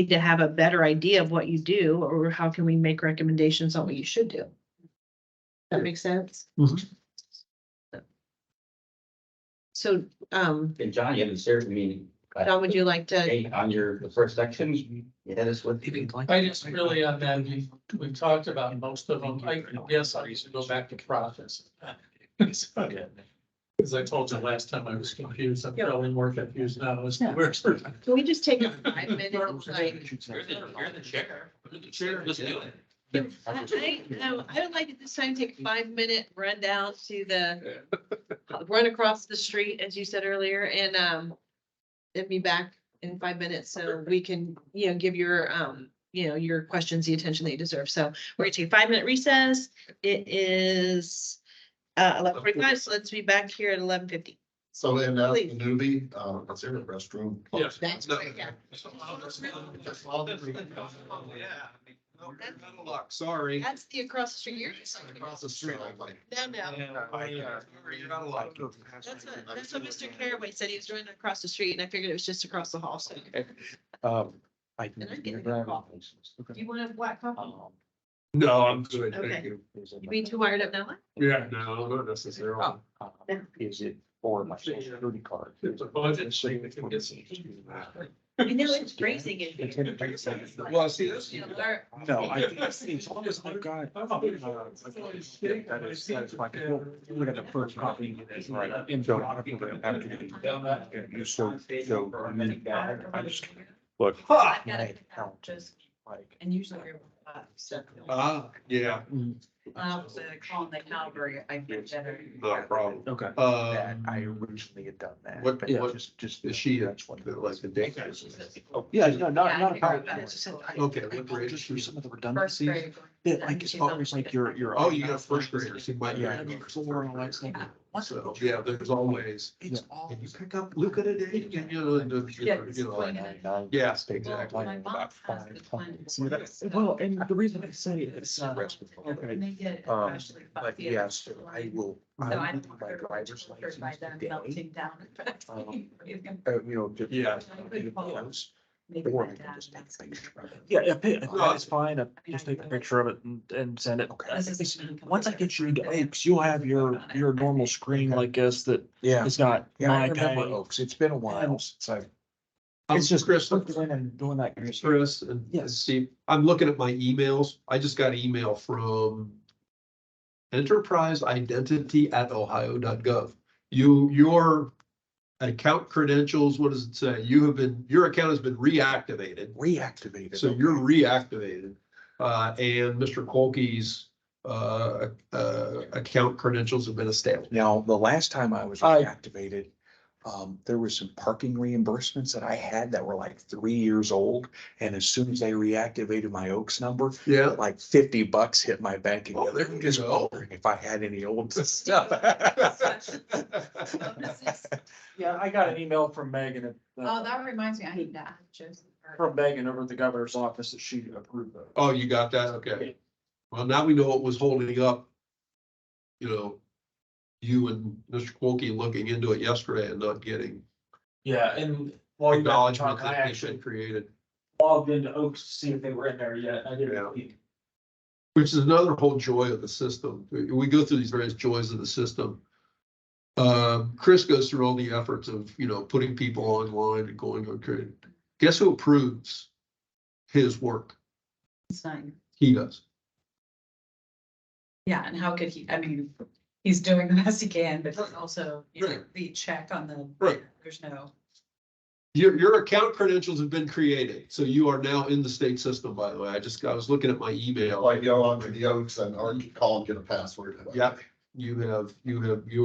to have a better idea of what you do, or how can we make recommendations on what you should do? That makes sense? Mhm. So, And John, you haven't shared with me. John, would you like to? On the first section, you hit us with. I just really on that, we talked about most of them. I guess I used to go back to profits. Because I told you last time I was confused. I'm probably more confused now as to where. Can we just take a 5-minute, like? You're the chair. You're the chair. Let's do it. I would like at this time take a 5-minute rundown to run across the street, as you said earlier, and be back in 5 minutes so we can, give your, your questions the attention that you deserve. So we're gonna take a 5-minute recess. It is 11:45, so let's be back here at 11:50. So and as Please. the newbie, is there a restroom? Yes. That's great, yeah. Sorry. That's the across the street. You're just Across the street, I'm like, No. That's what Mr. Caraway said. He was running across the street and I figured it was just across the hall. So. I And I'm getting a coffee. Do you want a black coffee? No, I'm good. Okay. Thank you. You being too wired up now? Yeah, no, not necessarily. Is it for my social security card? It's a budget, so you can get some. You know, it's freezing in here. Well, see, this. No, I think as long as I've got. That is fine. Look at the first copy. Right. In so you so I just look. I've got My it account just, like. and usually we're, Yeah, the call in the Calvary, I get better. not a problem. Okay. Um, That I originally had done that. what- but what just. Is she, that's what. like the day? Yeah, no, not Yeah, a I problem. figured It's just that I- Okay, I what grade apologize is for she? some of the First redundancies. grade. That like, as far as like your. Oh, you got first graders. You might. Yeah, before and all that stuff. Once So, yeah, there's always, It's can all. you pick up Luca today? Yeah. Yeah, exactly. My mom About has 5 the times. twins. Well, and the reason I say it's. And Okay. they get Um, especially but Buffy. yes, I will. So I I will don't do my care driver's by license them today. melting down. Just. Yeah. Maybe Or my I can dad just take next a week. picture of it. Yeah, that's fine. Just take a picture of it and send it. Once I get you into Oaks, you'll have your normal screen like this that Yeah. it's got Yeah, I my remember pay. Oaks. It's been a while since I've It's just Chris, clicking in and doing that. Chris and Yes. Steve, I'm looking at my emails. I just got an email from enterpriseidentity@ohio.gov. Your account credentials, what does it say? Your account has been reactivated. Reactivated. So you're reactivated. And Mr. Colkey's account credentials have been established. Now, the last time I was I- reactivated, there was some parking reimbursements that I had that were like 3 years old. And as soon as I reactivated my Oaks number, Yeah. like $50 hit my bank account. Oh, there I'm you just go. wondering if I had any old stuff. Yeah, I got an email from Megan at, Oh, that reminds me, I need that. from Megan over at the governor's office that she approved of. Oh, you got that? Okay. Well, now we know what was holding up, you and Mr. Colkey looking into it yesterday and not getting Yeah, and while you guys were acknowledgement talking, I that they actually been created. logged into Oaks to see if they were in there yet. I didn't. Yeah. Which is another whole joy of the system. We go through these various joys of the system. Chris goes through all the efforts of, putting people online and going, okay, guess who approves his work? It's fine. He does. Yeah, and how could he, I mean, he's doing the best he can, but he's also, the check on the. Right. There's no. Your account credentials have been created, so you are now in the state system, by the way. I was looking at my email. Like go on to the Oaks and or call and get a password. Yeah, you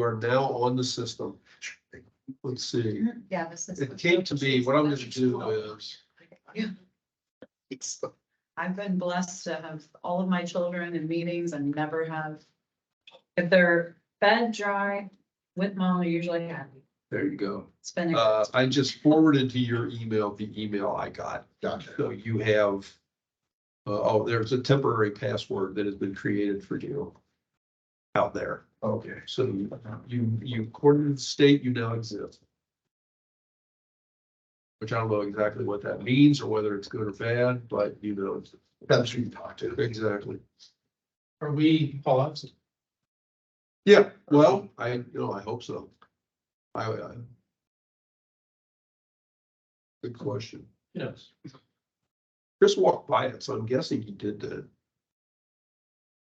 are now on the system. Let's see. Yeah, this is. It came to me, what I'm gonna do is. Yeah. I've been blessed to have all of my children in meetings and never have. If they're fed dry with mom, they're usually happy. There you go. It's been. I just forwarded to your email, the email I got. Gotcha. So you have, there's a temporary password that has been created for you out there. Okay. So you, according to the state, you now exist. Which I don't know exactly what that means or whether it's good or bad, but That's who you talk to. exactly. Are we paused? Yeah, well, I hope so. Good question. Yes. Chris walked by it, so I'm guessing he did that.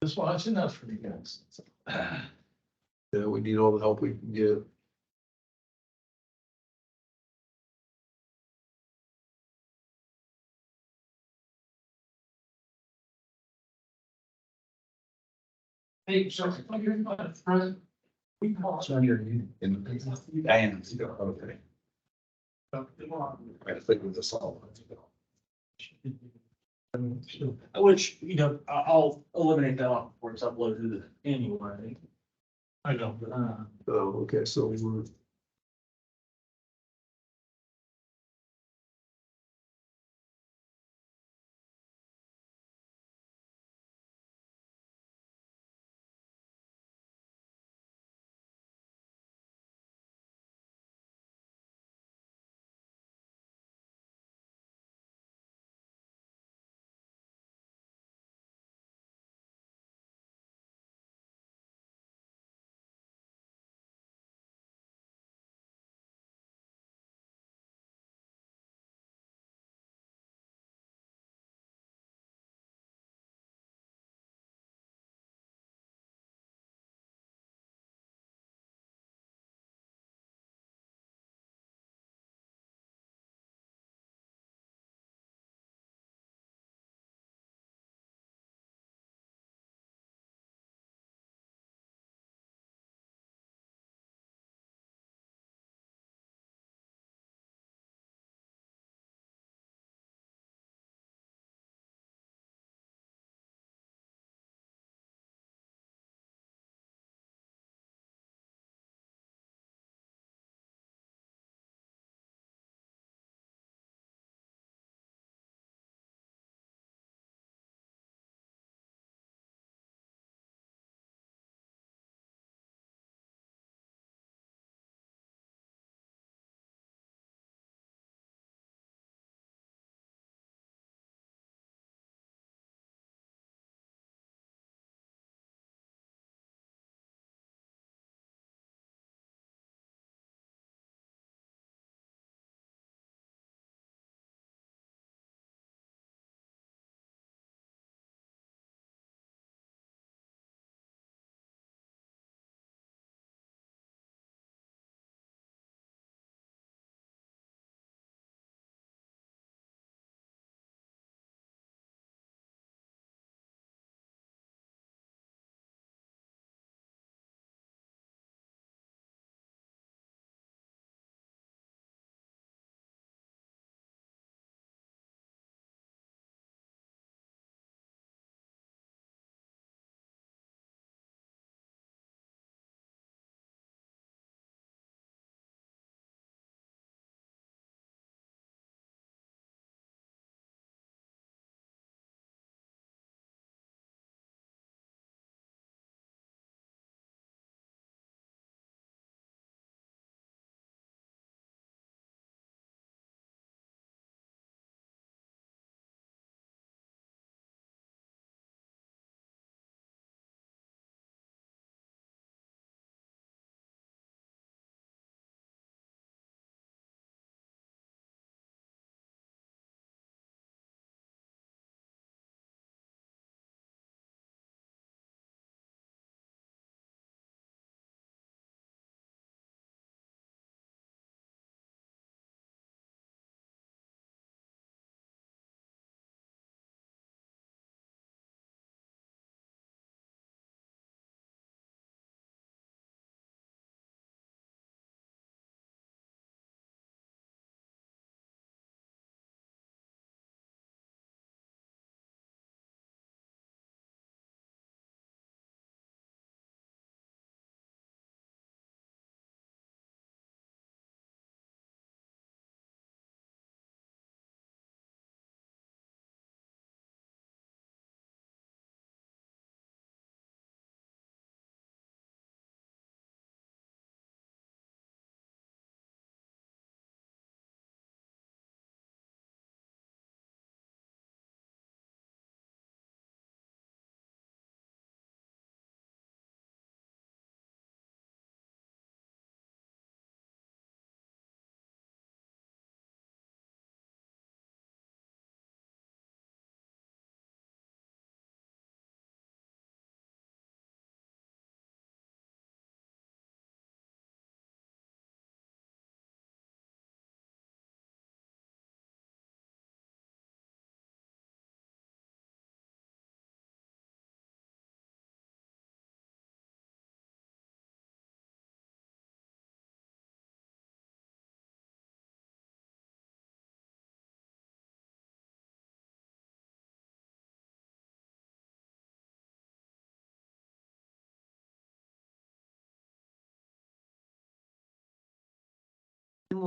Just watch enough for you guys. Yeah, we need all the help we can get. Hey, so you're not a friend. We call it under you. Diane. Okay. Which, I think with this all. I'll eliminate that off before it's uploaded anyway. I know, but. Oh, okay, so we're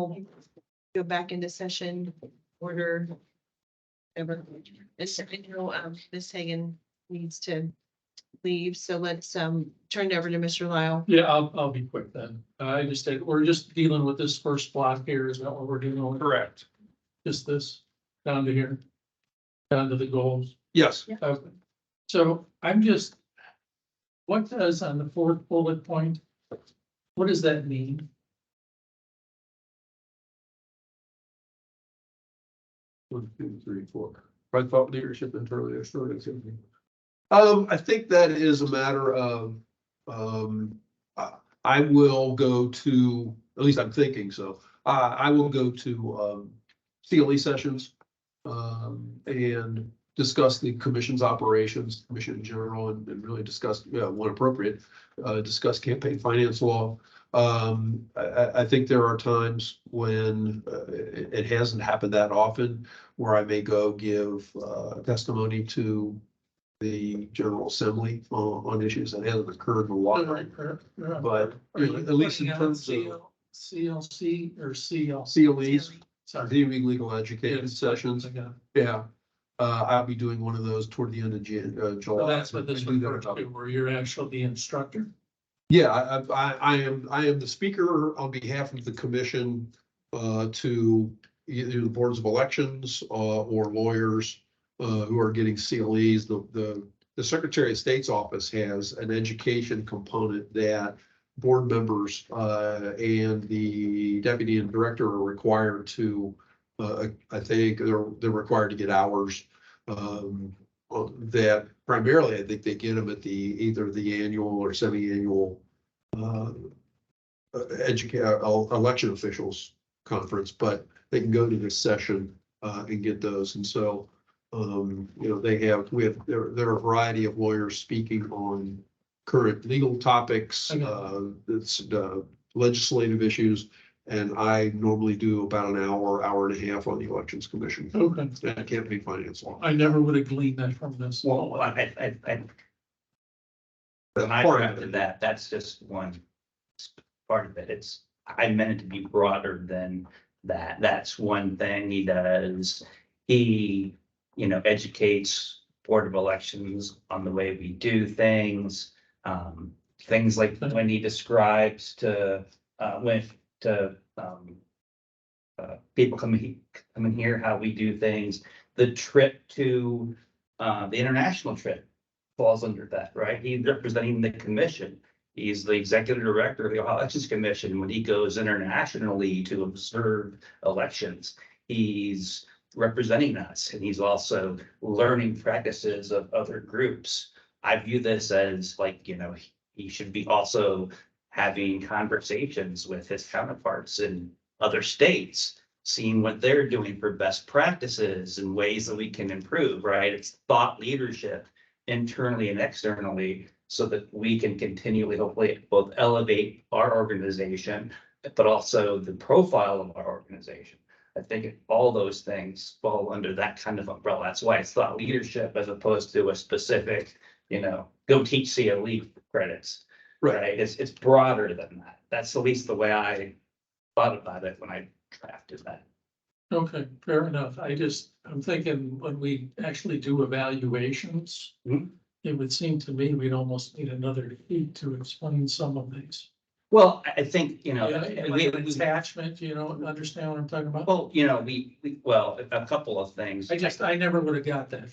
we'll go back into session order. Ever. I know, Ms. Hagan needs to leave, so let's, turn it over to Mr. Lyle. Yeah, I'll be quick then. I just, we're just dealing with this first block here. Is that what we're dealing with? Correct. Just this, down to here, down to the goals. Yes. Okay. So I'm just, what does on the fourth bullet point, what does that mean? One, two, three, four. I thought leadership internally, externally. I think that is a matter of, I will go to, at least I'm thinking so. I will go to, CLE sessions, and discuss the commission's operations, commission in general, and really discuss, when appropriate, discuss campaign finance law. I think there are times when it hasn't happened that often where I may go give testimony to the General Assembly on issues that hasn't occurred in a while. But Are you at least in putting on terms of CLC or CL? CLEs, Sorry. continuing legal education sessions, Okay. yeah. I'll be doing one of those toward the end of So July. that's what this I do that refers to, where you're actually the instructor. Yeah, I am the speaker on behalf of the commission to either the boards of elections or lawyers who are getting CLEs. The Secretary of State's office has an education component that board members and the deputy and director are required to, I think they're required to get hours that primarily I think they get them at either the annual or semi-annual election officials conference, but they can go to this session and get those. And so, there are a variety of lawyers speaking on current legal topics, it's legislative issues. And I normally do about an hour, hour and a half on the Elections Commission Okay. and campaign finance law. I never would have gleaned that from this. Well, I when I Part of drafted it. that, that's just one part of it. I meant it to be broader than that. That's one thing he does. He, educates Board of Elections on the way we do things. Things like when he describes people come in here, how we do things. The trip to, the international trip falls under that, right? He's representing the commission. He's the executive director of the Ohio Elections Commission. When he goes internationally to observe elections, he's representing us, and he's also learning practices of other groups. I view this as like, he should be also having conversations with his counterparts in other states, seeing what they're doing for best practices and ways that we can improve, right? It's thought leadership internally and externally, so that we can continually, hopefully, both elevate our organization, but also the profile of our organization. I think all those things fall under that kind of umbrella. That's why it's thought leadership as opposed to a specific, go teach CLE credits. Right? It's broader than that. That's at least the way I thought about it when I drafted that. Okay, fair enough. I'm thinking when we actually do evaluations, Mhm. it would seem to me we'd almost need another sheet to explain some of these. Well, I think, Like an attachment, understand what I'm talking about? well, well, a couple of things. I never would have got that.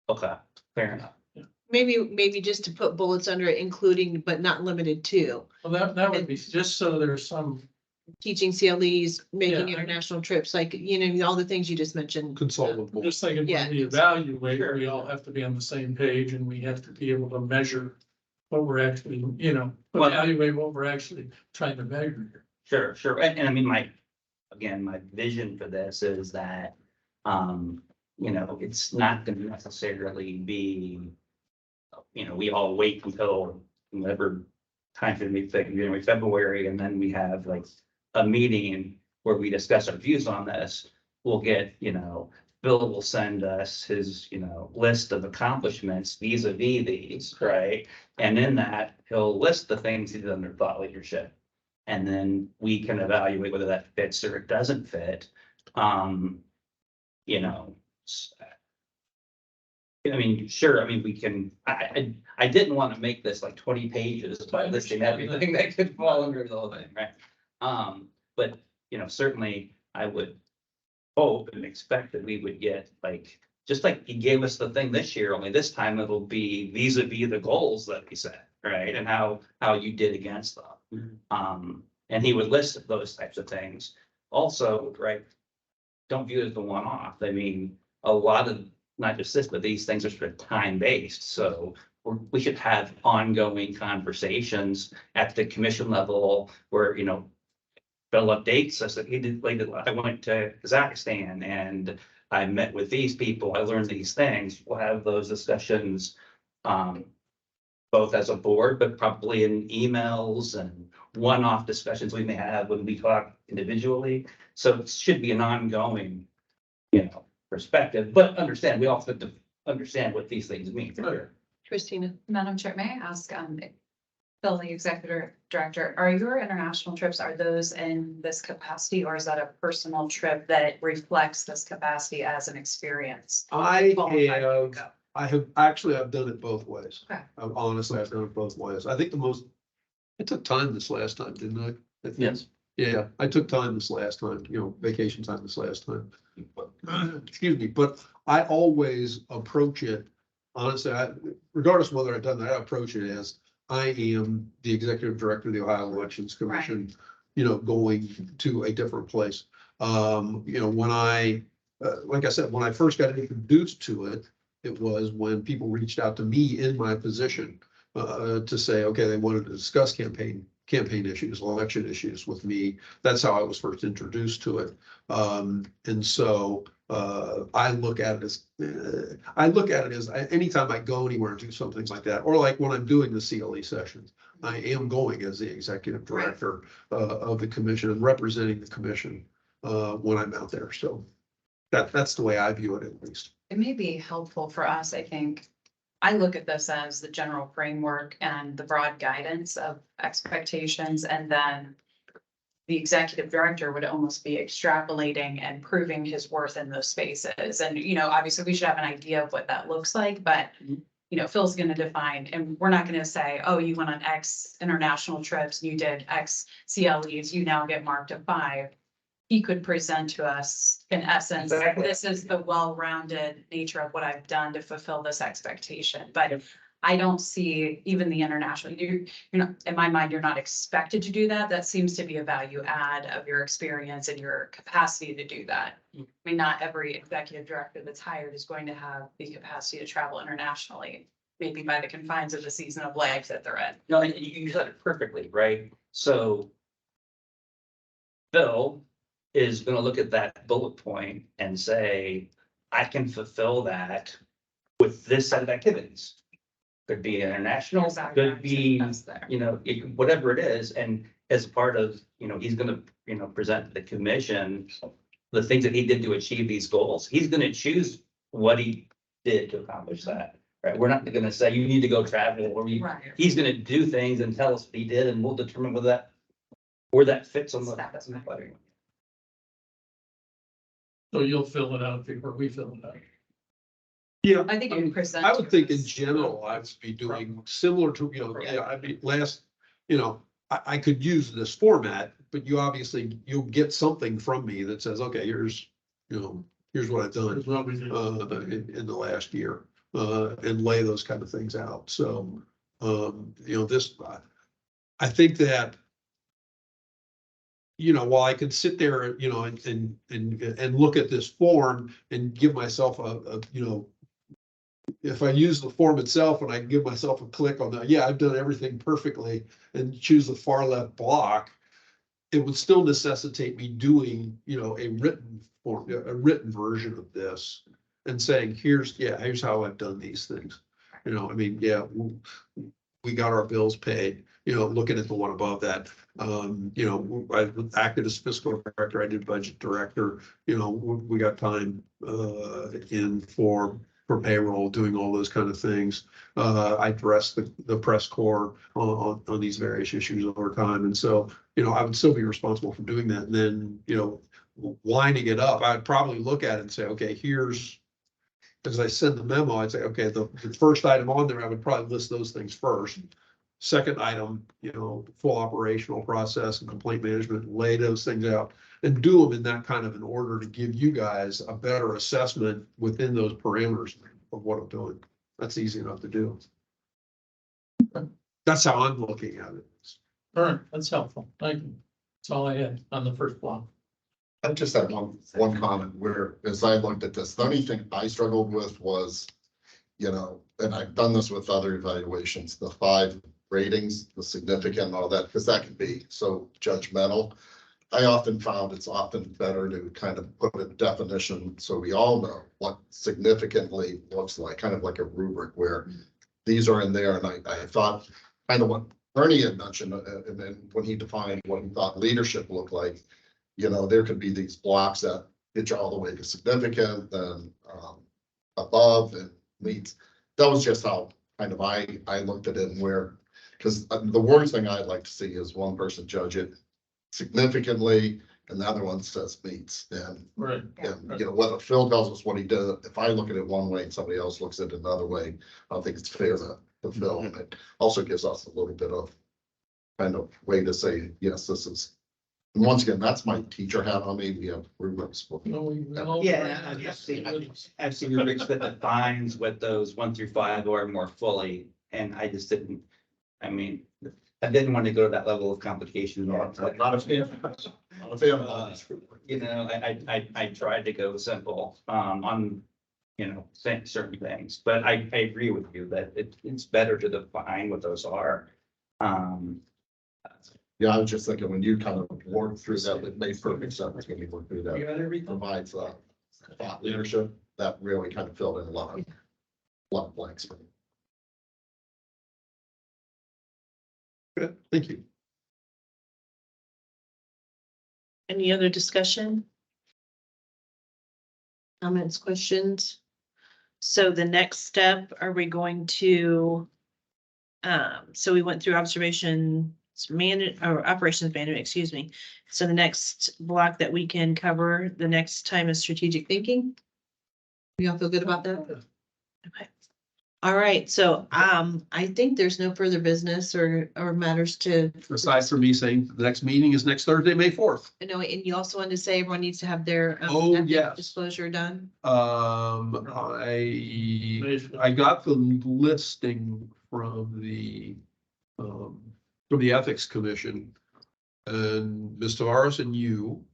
Okay, fair enough. Maybe just to put bullets under it, including but not limited to Well, that would be, just so there's some, teaching CLEs, making Yeah. international trips, like, all the things you just mentioned. Consultant. I'm just thinking Yeah. when we evaluate, Sure. we all have to be on the same page and we have to be able to measure what we're actually, Well- evaluate what we're actually trying to measure here. Sure. And I mean, my vision for this is that, it's not gonna necessarily be, we all wait until whatever time should be January, February, and then we have like a meeting where we discuss our views on this. We'll get, Bill will send us his, list of accomplishments vis-a-vis these, right? And in that, he'll list the things he did under thought leadership. And then we can evaluate whether that fits or it doesn't fit. You know. I mean, sure, I mean, we can, I didn't want to make this like 20 pages by listing everything that could fall under the whole thing, right? But, you know, certainly I would hope and expect that we would get like, just like he gave us the thing this year, only this time it'll be vis-a-vis the goals that we set, right? And how you did against them. And he would list those types of things. Also, right, don't view it as the one-off. I mean, a lot of, not just this, but these things are sort of time-based, so we should have ongoing conversations at the commission level where, you know, Bill updates us that he did, like, I went to Kazakhstan and I met with these people, I learned these things. We'll have those discussions, both as a board, but probably in emails and one-off discussions we may have when we talk individually. So it should be an ongoing, you know, perspective, but understand, we also have to understand what these things mean. Christina. Madam Chair, may I ask, Bill, the executive director, are your international trips, are those in this capacity, or is that a personal trip that reflects this capacity as an experience? I Qualified to have, go? I've done it both ways. Okay. Honestly, I've done it both ways. I think I took time this last time, didn't I? I think. Yes. Yeah, I took time this last time, you know, vacation time this last time. Excuse me, but I always approach it, honestly, regardless of whether I've done that, I approach it as I am the executive director of the Ohio Elections Commission, you know, going to a different place. You know, when like I said, when I first got introduced to it, it was when people reached out to me in my position to say, okay, they wanted to discuss campaign issues, election issues with me. That's how I was first introduced to it. And so I look at it as anytime I go anywhere and do something like that, or like when I'm doing the CLE sessions, I am going as the executive director of the commission and representing the commission when I'm out there. So that's the way I view it, at least. It may be helpful for us, I think. I look at this as the general framework and the broad guidance of expectations, and then the executive director would almost be extrapolating and proving his worth in those spaces. And, you know, obviously we should have an idea of what that looks like, but, you know, Phil's going to define, and we're not going to say, oh, you went on X international trips, you did X CLEs, you now get marked a 5. He could present to us, in essence, Exactly. this is the well-rounded nature of what I've done to fulfill this expectation. But I don't see even the international, you're not, in my mind, you're not expected to do that. That seems to be a value add of your experience and your capacity to do that. I mean, not every executive director that's hired is going to have the capacity to travel internationally, maybe by the confines of the season of life that they're in. No, and you said it perfectly, right? So Bill is gonna look at that bullet point and say, I can fulfill that with this set of activities. Could be international, could be, you know, whatever it is, and as part of, you know, he's gonna, you know, present to the commission the things that he did to achieve these goals. He's gonna choose what he did to accomplish that, right? We're not gonna say, you need to go travel, or he's gonna do things and tell us what he did, and we'll determine where that fits on the budget. So you'll fill it out before we fill it out. Yeah. I think you present. I would think in to us. general, I would be doing similar to, you know, yeah, I'd be you know, I could use this format, but you'll get something from me that says, okay, here's what I've done That's what we do. in the last year, and lay those kind of things out. So, you know, I think that, you know, while I could sit there, you know, and look at this form and give myself you know, if I use the form itself and I can give myself a click on that, yeah, I've done everything perfectly, and choose the far left block, it would still necessitate me doing, you know, a written form, a written version of this and saying, here's how I've done these things. You know, I mean, yeah, we got our bills paid, you know, looking at the one above that. You know, I acted as fiscal director, I did budget director, you know, we got time in for for payroll, doing all those kind of things. I address the press corps on these various issues over time. And so, I would still be responsible for doing that. And then, winding it up, I'd probably look at it and say, okay, here's, as I send the memo, I'd say, okay, the first item on there, I would probably list those things first. Second item, full operational process and complaint management, lay those things out and do them in that kind of an order to give you guys a better assessment within those parameters of what I'm doing. That's easy enough to do. That's how I'm looking at it. All right, that's helpful. Thank you. That's all I had on the first block. I just had one comment where, as I looked at this, the only thing I struggled with was, and I've done this with other evaluations, the 5 ratings, the significant and all that, because that can be so judgmental. I often found it's often better to kind of put a definition so we all know what significantly looks like, kind of like a rubric where these are in there. And I thought kind of what Ernie had mentioned, and then when he defined what he thought leadership looked like, there could be these blocks that get you all the way to significant, then above and leads. That was just how kind of I looked at it, and where, because the worst thing I'd like to see is one person judge it significantly and the other one says meets. And Right. whether Phil tells us what he did, if I look at it one way and somebody else looks at it another way, I don't think it's fair to Phil. And it also gives us a little bit of kind of way to say, yes, this is. And once again, that's my teacher hat on me. We have rubrics. Yeah. I've seen rubrics that defines what those 1 through 5 are more fully, and I just didn't, I didn't want to go to that level of complication. Not a fan. Not a fan of that. I tried to go simple, on, saying certain things, but I agree with you that it's better to define what those are. Yeah, I was just thinking when you kind of work through that, it made perfect sense when you work through that. It provides thought leadership that really kind of filled in a lot of blanks for me. Good, thank you. Any other discussion? Comments, questions? So the next step, are we going to? So we went through operations management, excuse me. So the next block that we can cover the next time is strategic thinking. We all feel good about that? Okay. All right, so I think there's no further business or matters to. Aside from me saying the next meeting is next Thursday, May 4th. And you also wanted to say everyone needs to have their Yes. disclosure done. I got the listing from the Ethics Commission, and Ms. Tavares and you.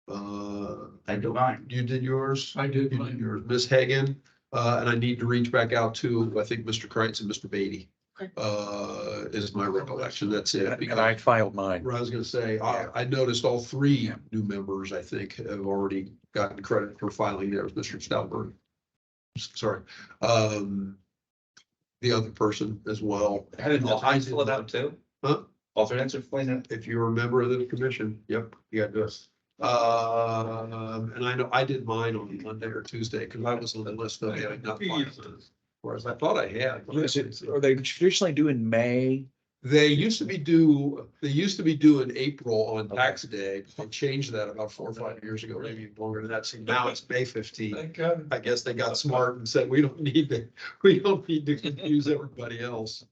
I do mine. You did yours? I did You mine. did yours, Ms. Hagan, and I need to reach back out to, I think, Mr. Kreitz and Mr. Beatty. Okay. Is my recollection, that's it. And I filed mine. I was gonna say, I noticed all 3 new members, I think, have already gotten credit for filing there with Mr. Stoutenberg. Sorry. The other person as well. How did alternates fill it out too? Huh? Alternates are filling it. If you're a member of the commission, yep, you got this. And I know I did mine on Monday or Tuesday, because I was on the list of having not filed. Whereas I thought I had. Are they traditionally do in May? They used to be due in April on tax day. They changed that about 4 or 5 years ago, maybe longer than that. So now it's May 15th. Thank God. I guess they got smart and said, we don't need to confuse everybody else.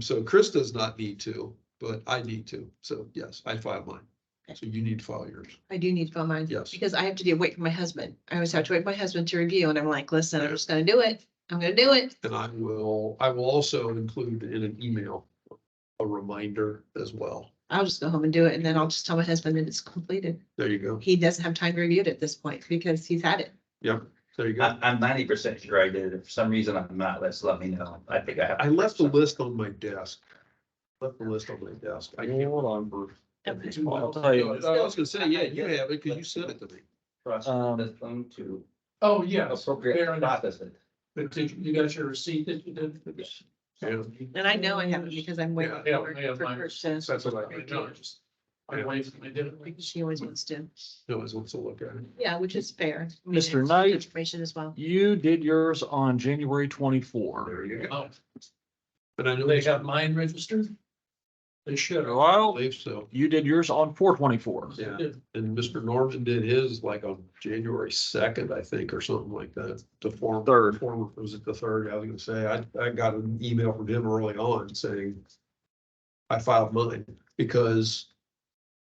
So Chris does not need to, but I need to. So yes, I filed mine. So you need to file yours. I do need to file mine. Yes. Because I have to wait for my husband. I always have to wait for my husband to review, and I'm like, listen, I'm just gonna do it. I'm gonna do it. And I will also include in an email a reminder as well. I'll just go home and do it, and then I'll just tell my husband that it's completed. There you go. He doesn't have time to review it at this point because he's had it. Yep, there you go. I'm 90% sure I did. If for some reason I'm not, let me know. I think I have. I left the list on my desk. I can't hold on for. Okay. I'll tell you. I was gonna say, yeah, you have it, because you sent it to me. Trust Um, them to Oh, yes. appropriate Fair enough. process it. But did you got your receipt that you did? Yeah. And I know I have it because I'm waiting Yeah, for I have mine. Kurt to. That's what I. I know, just My wife, I did it. Because she always wants to, No, always wants to look at it. yeah, which is fair. I mean, Mr. it's Knight. Information as well. You did yours on January 24. There you go. Oh, But I know they have mine registered? They should. I Well, believe so. you did yours on 4/24. Yeah, and Mr. Norman did his like on January 2nd, I think, or something like that. The form. Third. Was it the third? I was gonna say, I got an email from him early on saying I filed mine because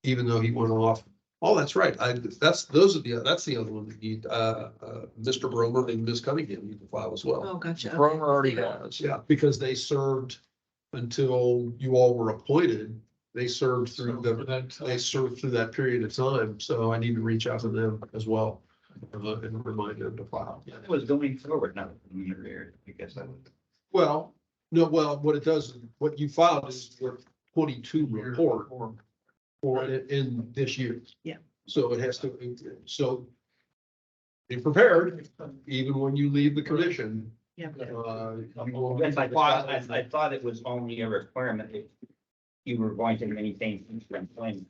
even though he went off, oh, that's right. That's the other one that need, Mr. Bromer and Ms. Cunningham need to file as well. Oh, gotcha. Cromer already has. Yeah, because they served until you all were appointed. They served through For the, that, they served through that period of time, so I need to reach out to them as well. And remind them to file. It was going forward, not I guess I would. Well, no, well, what it does, what you filed is your 22 report for it in this year. Yeah. So it has to, so be prepared, even when you leave the commission. Yeah. You will Yes, I file. thought, I thought it was only a requirement if you were going to maintain future employment.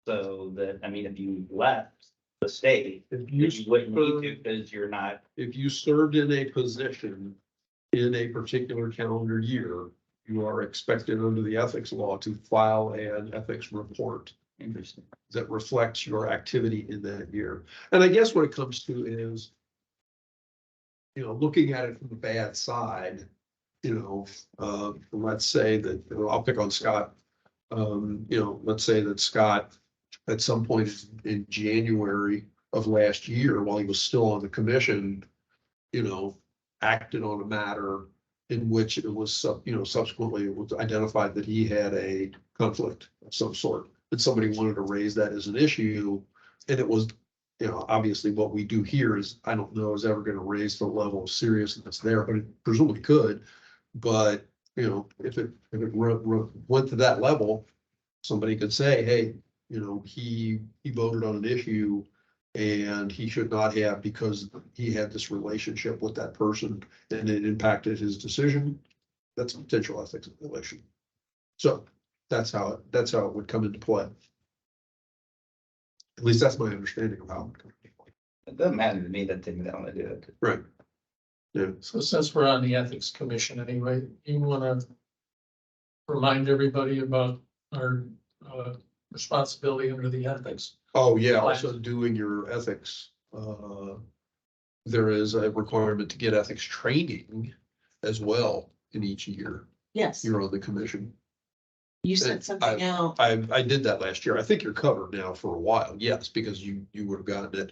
So that, I mean, if you left the state, If you you wouldn't need served- to because you're not. if you served in a position in a particular calendar year, you are expected under the ethics law to file an ethics report Interesting. that reflects your activity in that year. And I guess what it comes to is, looking at it from the bad side, let's say that, I'll pick on Scott. Let's say that Scott, at some point in January of last year, while he was still on the commission, acted on a matter in which it was, subsequently it was identified that he had a conflict of some sort. And somebody wanted to raise that as an issue. And it was, obviously what we do here is, I don't know, is ever going to raise the level of seriousness there, but it presumably could. But, if it went to that level, somebody could say, hey, he voted on an issue and he should not have because he had this relationship with that person and it impacted his decision. That's a potential ethics violation. So that's how it would come into play. At least that's my understanding of how. It doesn't matter to me that they don't want to do it. Right. Yeah. So since we're on the ethics commission anyway, you wanna remind everybody about our responsibility under the ethics? Oh, yeah, also doing your ethics. There is a requirement to get ethics training as well in each year. Yes, You're on the commission. you sent something out. I did that last year. I think you're covered now for a while, yes, because you would have gotten it.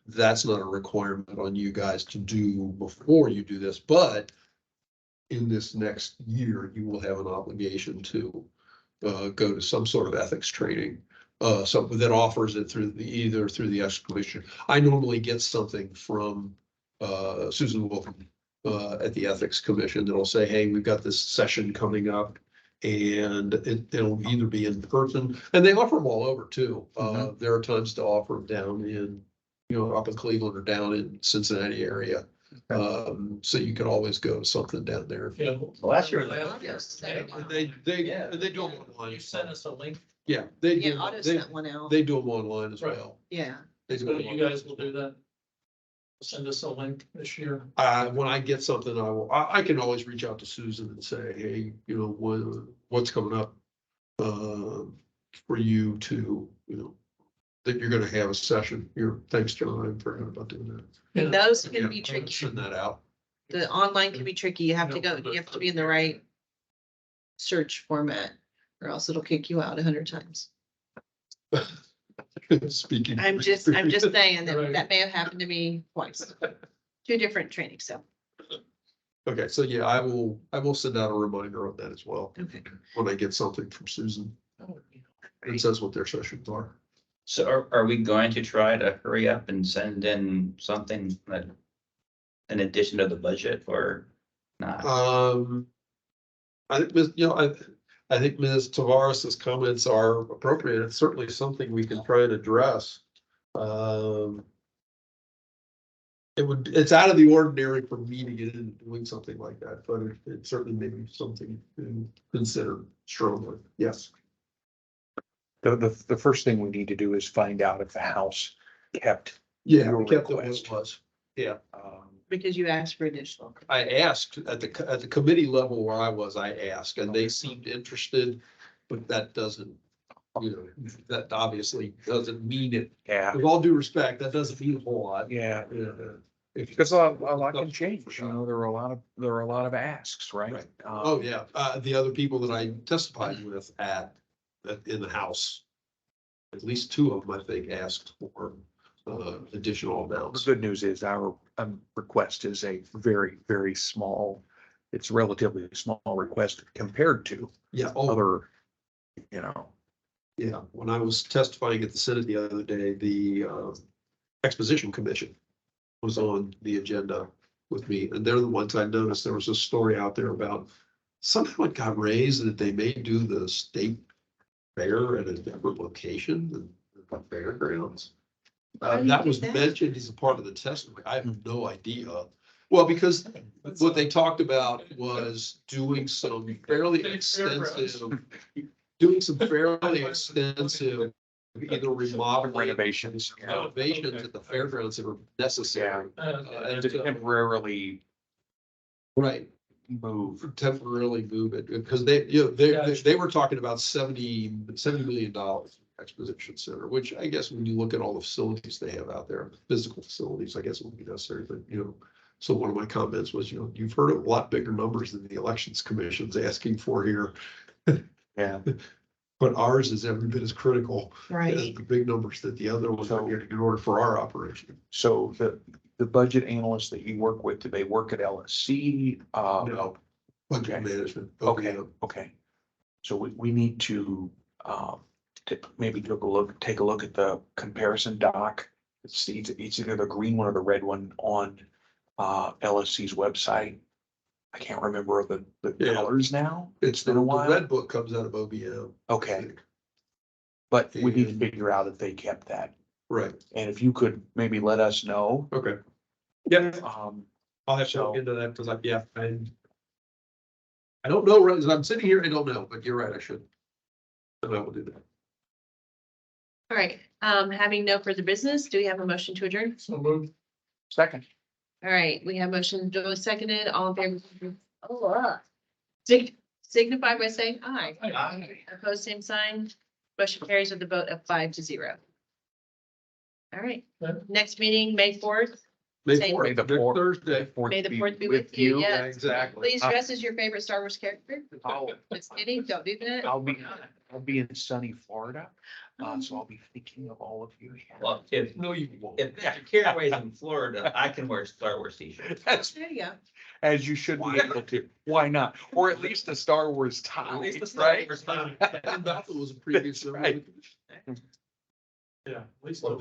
That's not a requirement on you guys to do before you do this, but in this next year, you will have an obligation to go to some sort of ethics training. Something that offers it either through the ethics commission. I normally get something from Susan Wolf at the ethics commission that'll say, hey, we've got this session coming up. And it'll either be in person, and they offer them all over too. There are times to offer them down in, up in Cleveland or down in Cincinnati area. So you can always go to something down there. Yeah. Last year. They do them online. You sent us a link, Yeah, they Yeah, do, Otto they, sent one out. they do them online as Right. well. Yeah, They do so them you online. guys will do that? Send us a link this year. When I get something, I can always reach out to Susan and say, hey, what's coming up? For you to, that you're gonna have a session. Thanks, John, I forgot about doing that. Yeah. those can Yeah, be tricky. Send that out. The online can be tricky. You have to be in the right search format or else it'll kick you out 100 times. Speaking. I'm just saying Right. that may have happened to me twice. 2 different trainings, so, Okay, so yeah, I will send out a reminder on that as well, okay. when I get something from Susan that says what their sessions are. So are we going to try to hurry up and send in something that in addition to the budget or not? I think, I think Ms. Tavares's comments are appropriate. It's certainly something we can try and address. It's out of the ordinary for me to get into doing something like that, but it certainly may be something to consider strongly. Yes. The first thing we need to do is find out if the House kept. Yeah, Your we kept it what request. it was. Yeah, Because you asked for additional. I asked at the committee level where I was, I asked, and they seemed interested, but that doesn't, you know, that obviously doesn't mean it. Yeah, With all due respect, that doesn't mean a whole lot. yeah, If because a lot can change, you know, there are a lot of asks, right? Right. Oh, yeah. The other people that I testified with in the House, at least two of them, I think, asked for additional The amounts. good news is our request is a very, very small, it's relatively a small request compared to Yeah, oh, other, you know. yeah. When I was testifying at the Senate the other day, the Exposition Commission was on the agenda with me, and they're the ones I noticed. There was a story out there about somehow it got raised that they may do the state fair at a different location than the fairgrounds. How do you That do was that? mentioned as a part of the testimony. I have no idea. Well, because what they talked about was doing some fairly extensive, either remodeling. Renovations. Renovations at the fairgrounds that are necessary. And To temporarily right, move. temporarily move it, because they were talking about $70 million exposition center, which I guess when you look at all the facilities they have out there, physical facilities, I guess it would be necessary, but so one of my comments was, you've heard of a lot bigger numbers than the elections commission's asking for here. Yeah. But ours is every bit as critical as Right. the big numbers that the other ones are getting in order for our operation. So the budget analysts that you work with, do they work at LSC? No, budget okay. management. Okay, OPM. okay. So we need to, maybe take a look at the comparison doc. It's either the green one or the red one on, LSC's website. I can't remember the Yeah. colors now. It's been a the while. red book comes out of OBM. Okay, but we need to And- figure out if they kept that. Right, And if you could maybe let us know, okay. Yeah, I'll have to So- look into that, because I don't know, right, as I'm sitting here, I don't know, but you're right, I should. And I will do that. All right, having no further business, do we have a motion to adjourn? So moved. second. All right, we have motion duly seconded, all in favor. Signify by saying aye. Aye. Opposed, same sign. Motion carries with a vote of 5-0. All right, next meeting, May 4th. May Same. 4th, May the next 4th. Thursday. May the 4th be with you, Yeah, yes. exactly. Please dress as your favorite Star Wars character. I'll Just kidding, don't do that. I'll be in sunny Florida, so I'll be thinking of all of you. Well, if No, you won't. Mr. Carraway's in Florida, I can wear Star Wars t-shirts. That's There you go. as you should be able to. Why not? Or at least a Star Wars tie, At least the Star right? Wars tie. That was a previous. That's right. Yeah. At least. Well,